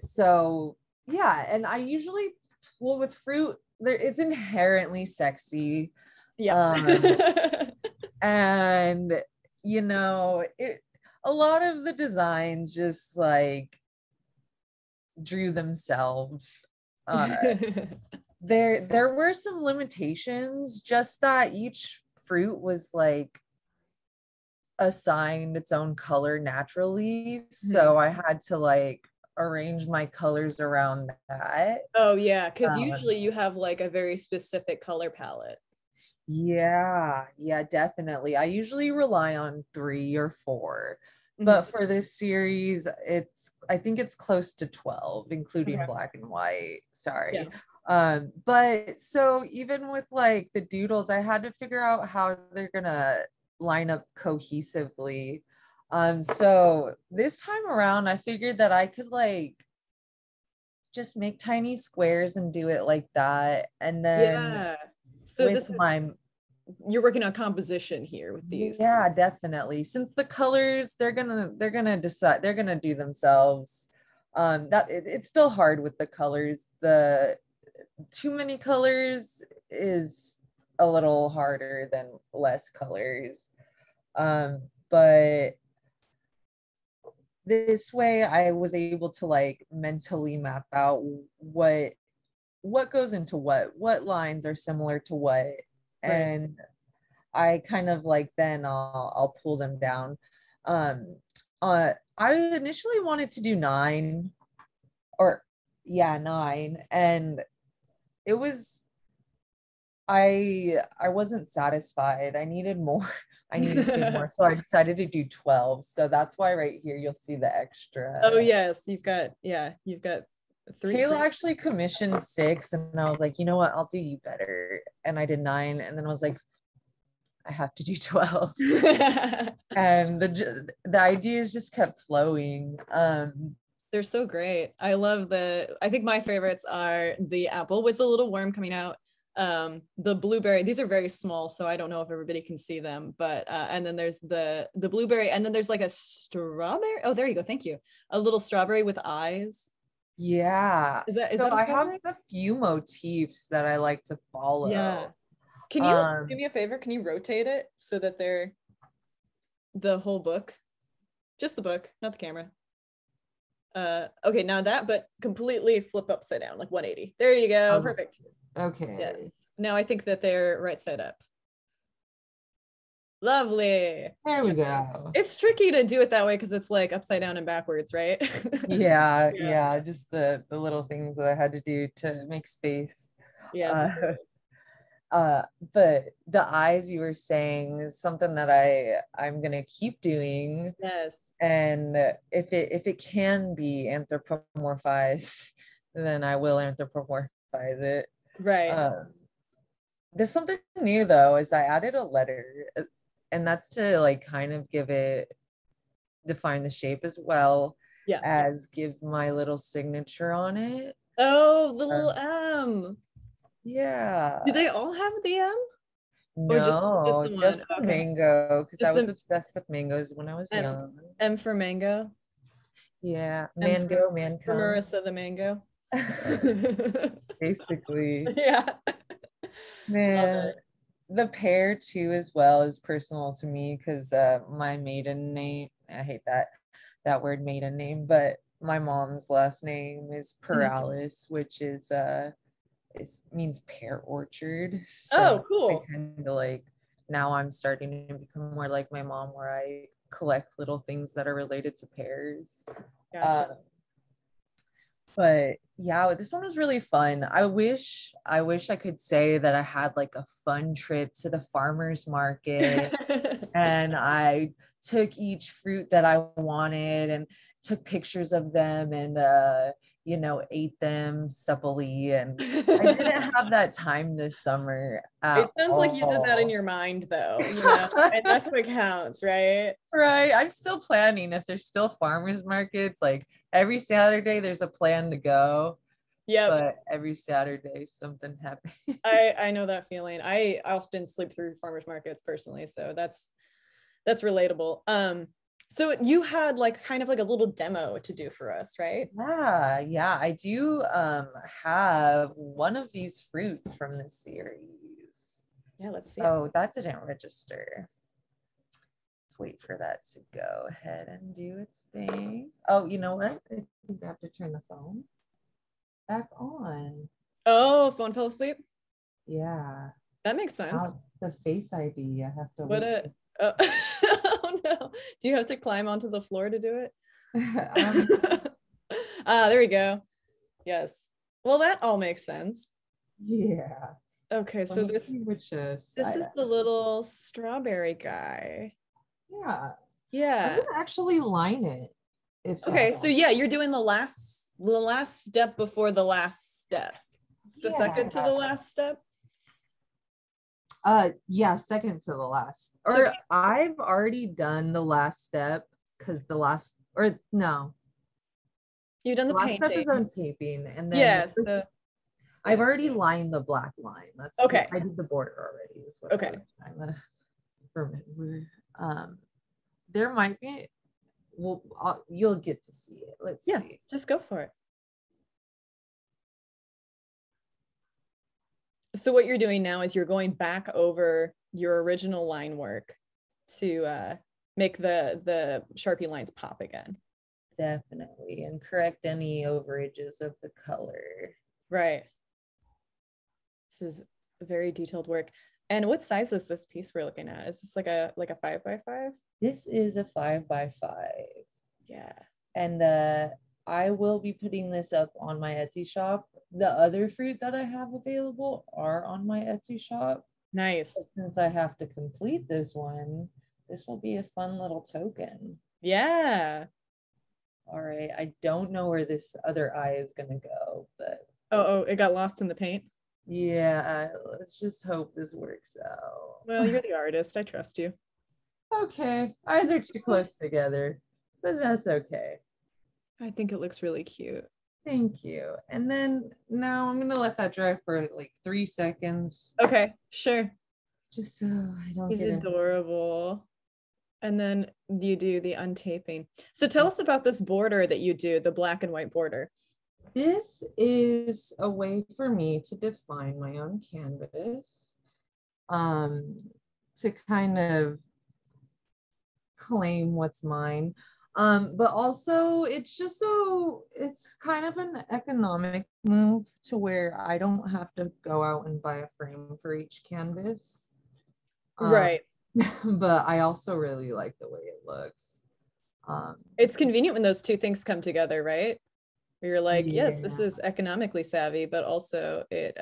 so yeah, and I usually, well, with fruit, it's inherently sexy. And you know, a lot of the designs just like drew themselves. There were some limitations, just that each fruit was like assigned its own color naturally, so I had to like arrange my colors around that. Oh yeah, because usually you have like a very specific color palette. Yeah, definitely. I usually rely on 3 or 4, but for this series, I think it's close to 12, including black and white. Sorry. But so even with like the doodles, I had to figure out how they're gonna line up cohesively. So this time around, I figured that I could like just make tiny squares and do it like that, and then so you're working on composition here with these. Yeah, definitely. Since the colors, they're gonna decide, they're gonna do themselves. It's still hard with the colors. The too many colors is a little harder than less colors. But this way I was able to like mentally map out what goes into what lines are similar to what. And I kind of like, then I'll pull them down. I initially wanted to do 9, and it was, I wasn't satisfied. I needed more. So I decided to do 12. So that's why right here you'll see the extra. Oh yes, you've got 3. Kayla actually commissioned 6, and I was like, you know what, I'll do you better. And I did 9, and then I was like, I have to do 12. And the ideas just kept flowing. They're so great. I think my favorites are the apple with the little worm coming out, the blueberry. These are very small, so I don't know if everybody can see them, but and then there's the blueberry, and then there's like a strawberry. Oh, there you go, thank you. A little strawberry with eyes. Yeah. Is that I have a few motifs that I like to follow. Yeah. Can you do me a favor? Can you rotate it so that they're the whole book? Just the book, not the camera. Okay, now that, but completely flip upside down, like 180. There you go. Perfect. Okay. Yes. Now I think that they're right side up. Lovely. There we go. It's tricky to do it that way because it's like upside down and backwards, right? Yeah. Just the little things that I had to do to make space. Yes. But the eyes you were saying is something that I'm gonna keep doing. Yes. And if it can be anthropomorphized, then I will anthropomorphize it. Right. There's something new though, is I added a letter, and that's to like kind of define the shape as well as give my little signature on it. Oh, the little M. Yeah. Do they all have the M? No, just the mango, because I was obsessed with mangoes when I was young. M for mango. Yeah, mango, man. For Marissa the mango. Basically. Yeah. Man, the pear too as well is personal to me because my maiden name, I hate that word, maiden name, but my mom's last name is Perales, which is means pear orchard. So cool. I tend to like, now I'm starting to become more like my mom, where I collect little things that are related to pears. Gotcha. But yeah, this one was really fun. I wish I could say that I had like a fun trip to the farmer's market and I took each fruit that I wanted and took pictures of them and ate them supplely, and I didn't have that time this summer. It sounds like you did that in your mind though, and that's what counts, right? Right. I'm still planning if there's still farmers markets, like every Saturday there's a plan to go. Yeah. But every Saturday something happens. I know that feeling. I often sleep through farmers markets personally, so that's relatable. So you had like kind of like a little demo to do for us, right? Yeah, I do have one of these fruits from this series. Yeah, let's see. Oh, that didn't register. Let's wait for that to go ahead and do its thing. Oh, you know what? I think I have to turn the phone back on. Oh, phone fell asleep? Yeah. That makes sense. Now the Face ID, I have to What wait. oh no. Do you have to climb onto the floor to do it? There we go. Yes. Well, that all makes sense. Yeah. Okay, so this is the little strawberry guy. Yeah. Yeah. I'm gonna actually line it. Okay, so yeah, you're doing the last step before the last step. The second to the last step. Yeah, second to the last. Or I've already done the last step because the last, or no. You've done the last painting. step is untaping, and then yes. I've already lined the black line. That's okay. I did the border already. Is what okay. I was trying to remember. There might be. Well, you'll get to see it. Let's see. Just go for it. So what you're doing now is you're going back over your original line work to make the Sharpie lines pop again. Definitely, and correct any overages of the color. Right. This is very detailed work. And what size is this piece we're looking at? Is this like a 5x5? This is a 5x5. Yeah. And I will be putting this up on my Etsy shop. The other fruit that I have available are on my Etsy shop. Nice. But since I have to complete this one, this will be a fun little token. Yeah. All right. I don't know where this other eye is going to go, but. Oh, it got lost in the paint? Yeah. Let's just hope this works out. Well, you're the artist. I trust you. Okay. Eyes are too close together, but that's okay. I think it looks really cute. Thank you. And then now I'm going to let that dry for like 3 seconds. Okay, sure. Just so I don't He's get adorable. And then you do the untaping. So tell us about this border that you do, the black and white border. This is a way for me to define my own canvas, to kind of claim what's mine. But also it's just it's kind of an economic move to where I don't have to go out and buy a frame for each canvas. Right. But I also really like the way it looks. It's convenient when those two things come together, right? Where you're like, yes, this is economically savvy, but also it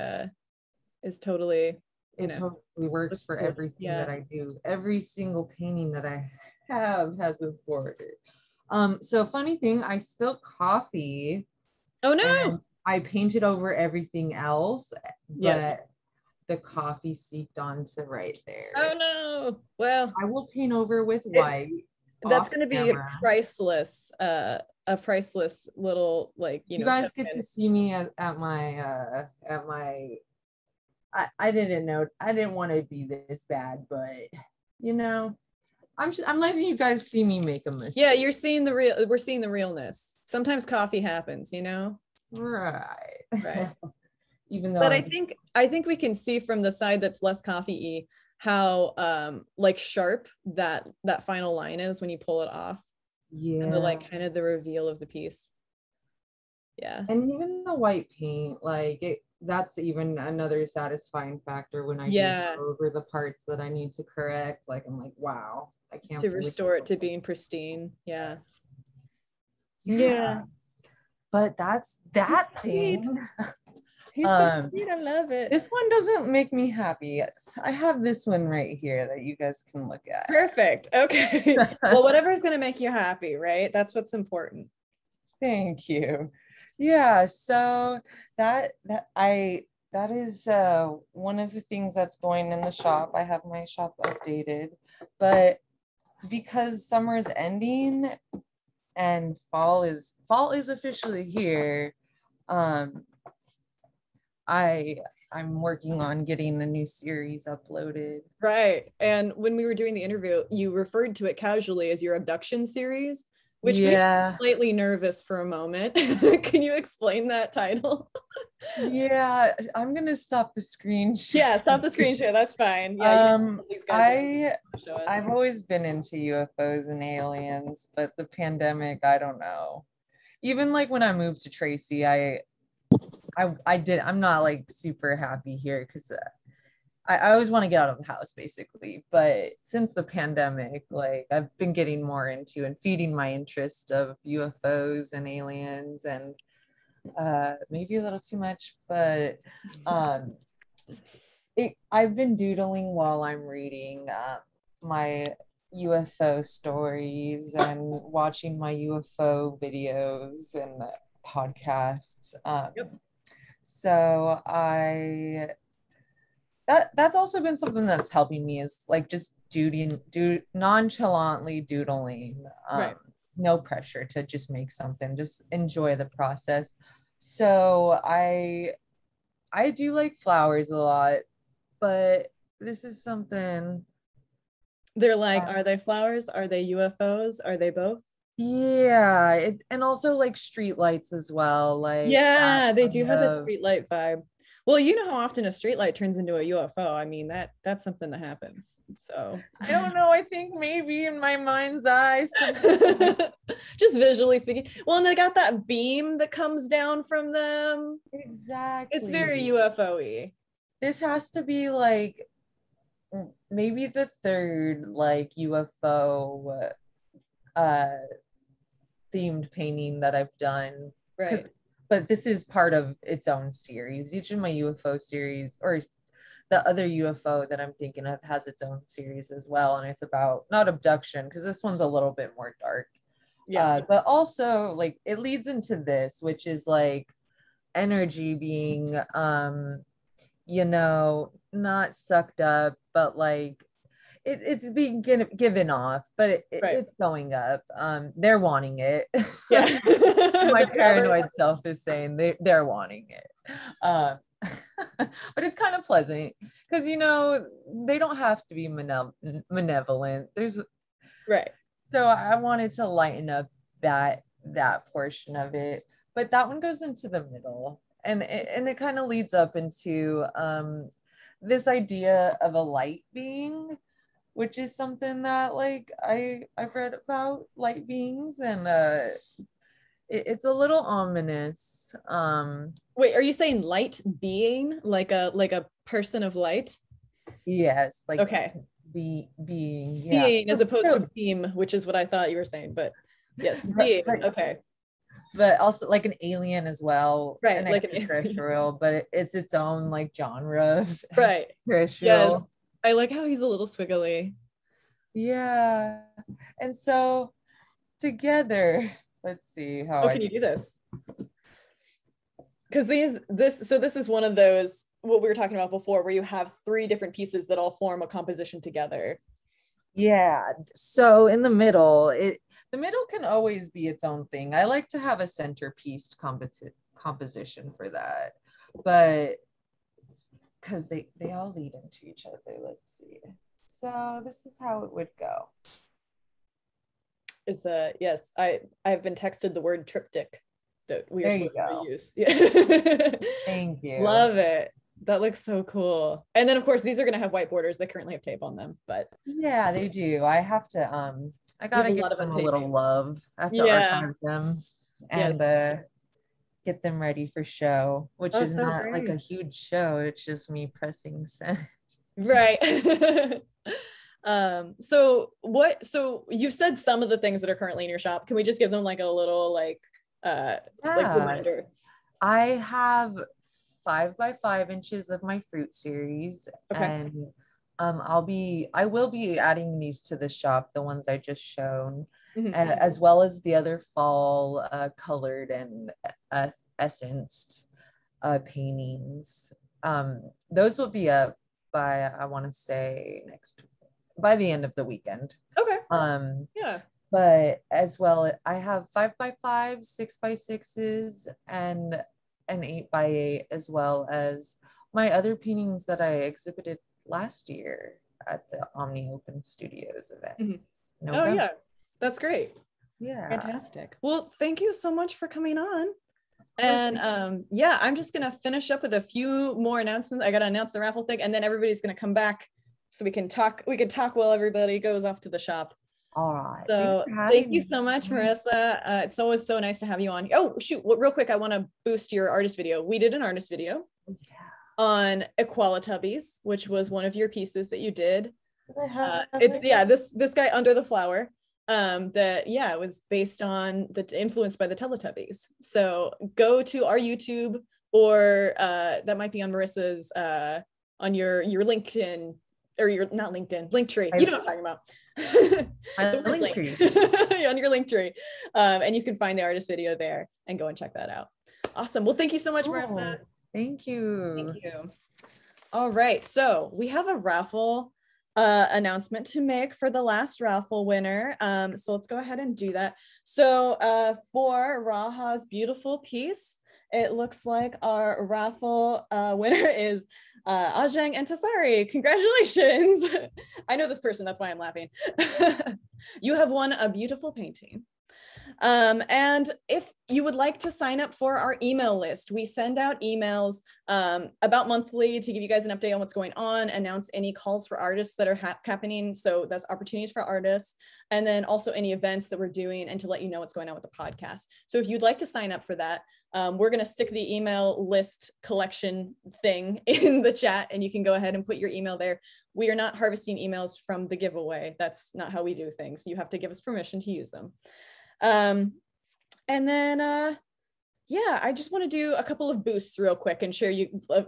is totally, totally works for everything that I do. Every single painting that I have has a border. So funny thing, I spilled coffee. Oh no! I painted over everything else, but the coffee seeped onto right there. Oh no! Well, I will paint over with white. That's going to be priceless. A priceless little, like, you guys get to see me at my I didn't want to be this bad, but I'm letting you guys see me make a mistake. Yeah, we're seeing the realness. Sometimes coffee happens, Right. Even though but I think we can see from the side that's less coffee-y how like sharp that final line is when you pull it off. Yeah. And the like kind of the reveal of the piece. Yeah. And even the white paint, like that's even another satisfying factor when I go over the parts that I need to correct. Like I'm like, wow, I can't to restore it to being pristine. Yeah. But that's that thing. He's so sweet. I love it. This one doesn't make me happy. I have this one right here that you guys can look at. Perfect. Okay. Well, whatever's gonna make you happy, right? That's what's important. Thank you. Yeah. So that is one of the things that's going in the shop. I have my shop updated, but because summer's ending and fall is officially here, I'm working on getting a new series uploaded. Right. And when we were doing the interview, you referred to it casually as your abduction series, which made me slightly nervous for a moment. Can you explain that title? Yeah, I'm gonna stop the screen share. Yeah, stop the screen share. That's fine. Yeah, these guys I've always been into UFOs and aliens, but the pandemic, I don't know. Even like when I moved to Tracy, I'm not like super happy here because I always want to get out of the house basically. But since the pandemic, like I've been getting more into and feeding my interest of UFOs and aliens and maybe a little too much, but I've been doodling while I'm reading my UFO stories and watching my UFO videos and podcasts. So that's also been something that's helping me is like just nonchalantly doodling. Right. No pressure to just make something, just enjoy the process. So I do like flowers a lot, but this is something. They're like, are they flowers? Are they UFOs? Are they both? Yeah, and also like street lights as well. Like yeah, they do have a street light vibe. Well, you know how often a street light turns into a UFO. I mean, that's something that happens. So I don't know. I think maybe in my mind's eye, just visually speaking. Well, and they got that beam that comes down from them. Exactly. It's very UFO-y. This has to be like maybe the third like UFO themed painting that I've done. Right. But this is part of its own series. Each of my UFO series, or the other UFO that I'm thinking of, has its own series as well. And it's about not abduction, because this one's a little bit more dark. Yeah. But also like it leads into this, which is like energy being not sucked up, but like it's being given off, but it's going up. They're wanting it. Yeah. My paranoid self is saying they're wanting it. But it's kind of pleasant because they don't have to be malevolent. Right. So I wanted to lighten up that portion of it, but that one goes into the middle, and it kind of leads up into this idea of a light being, which is something that like I've read about light beings, and it's a little ominous. Wait, are you saying light being like a person of light? Yes, like okay. Being, yeah. Being as opposed to beam, which is what I thought you were saying, but yes, being. Okay. But also like an alien as well, right? An like extraterrestrial, but it's its own like genre of right. Extraterrestrial. Yes, I like how he's a little swiggly. Yeah, and so together, let's see how can you do this? Because this is one of those, what we were talking about before, where you have 3 different pieces that all form a composition together. Yeah, so in the middle, the middle can always be its own thing. I like to have a centerpiece composition for that, but because they all lead into each other. Let's see. So this is how it would go. It's yes, I've been texted the word triptych that we are supposed to use. Yeah. Thank you. Love it. That looks so cool. And then of course these are going to have white borders. They currently have tape on them, but yeah, they do. I have to I gotta give them a little love. I have to archive them and get them ready for show, which is not like a huge show. It's just me pressing send. Right. So you've said some of the things that are currently in your shop. Can we just give them like a little like reminder? I have 5x5 inches of my fruit series, and I will be adding these to the shop, the ones I just shown, as well as the other fall colored and essenced paintings. Those will be up by, I want to say, by the end of the weekend. Okay. Yeah. But as well, I have 5x5, 6x6s, and an 8x8, as well as my other paintings that I exhibited last year at the Omni Open Studios event. Oh yeah, that's great. Yeah, fantastic. Well, thank you so much for coming on. And yeah, I'm just gonna finish up with a few more announcements. I gotta announce the raffle thing, and then everybody's gonna come back so we can talk while everybody goes off to the shop. All right. So thank you so much, Marissa. It's always so nice to have you on. Oh shoot, real quick, I want to boost your artist video. We did an artist video on Equalitubbies, which was one of your pieces that you did. It's this guy under the flower. It was based on influenced by the Teletubbies. So go to our YouTube, or that might be on Marissa's on your LinkedIn, or your not LinkedIn, Linktree. You know what I'm talking about. On your Linktree, and you can find the artist video there and go and check that out. Awesome. Well, thank you so much, Marissa. Thank you. Thank you. All right, so we have a raffle announcement to make for the last raffle winner. So let's go ahead and do that. So for Raha's beautiful piece, it looks like our raffle winner is Ajeng and Tasari. Congratulations. I know this person, that's why I'm laughing. You have won a beautiful painting. And if you would like to sign up for our email list, we send out emails about monthly to give you guys an update on what's going on, announce any calls for artists that are happening. So that's opportunities for artists, and then also any events that we're doing, and to let you know what's going on with the podcast. So if you'd like to sign up for that, we're going to stick the email list collection thing in the chat, and you can go ahead and put your email there. We are not harvesting emails from the giveaway. That's not how we do things. You have to give us permission to use them. And then, yeah, I just want to do a couple of boosts real quick and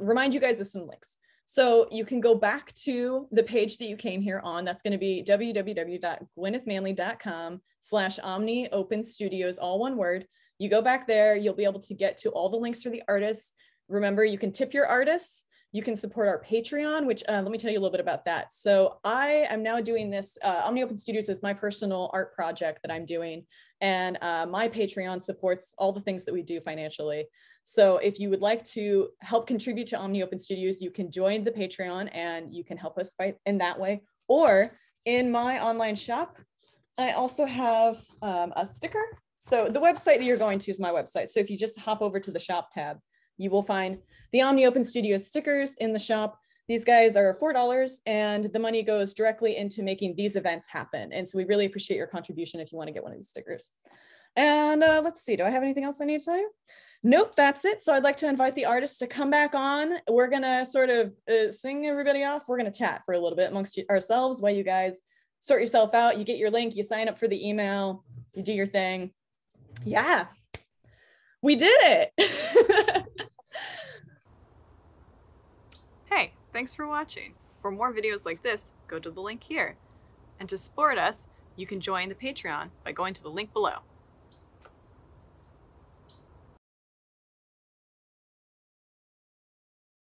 remind you guys of some links. So you can go back to the page that you came here on. That's going to be www.gwynethmanley.com/Omni Open Studios, all one word. You go back there, you'll be able to get to all the links for the artists. Remember, you can tip your artists. You can support our Patreon, which let me tell you a little bit about that. So I am now doing this, Omni Open Studios is my personal art project that I'm doing. And my Patreon supports all the things that we do financially. So if you would like to help contribute to Omni Open Studios, you can join the Patreon and you can help us in that way. Or in my online shop, I also have a sticker. So the website that you're going to is my website. So if you just hop over to the shop tab, you will find the Omni Open Studios stickers in the shop. These guys are $4, and the money goes directly into making these events happen. And so we really appreciate your contribution if you want to get one of these stickers. And let's see, do I have anything else I need to tell you? Nope, that's it. So I'd like to invite the artists to come back on. We're gonna sort of sing everybody off. We're gonna chat for a little bit amongst ourselves while you guys sort yourself out. You get your link, you sign up for the email, you do your thing. Yeah, we did it. Hey, thanks for watching. For more videos like this, go to the link here. And to support us, you can join the Patreon by going to the link below.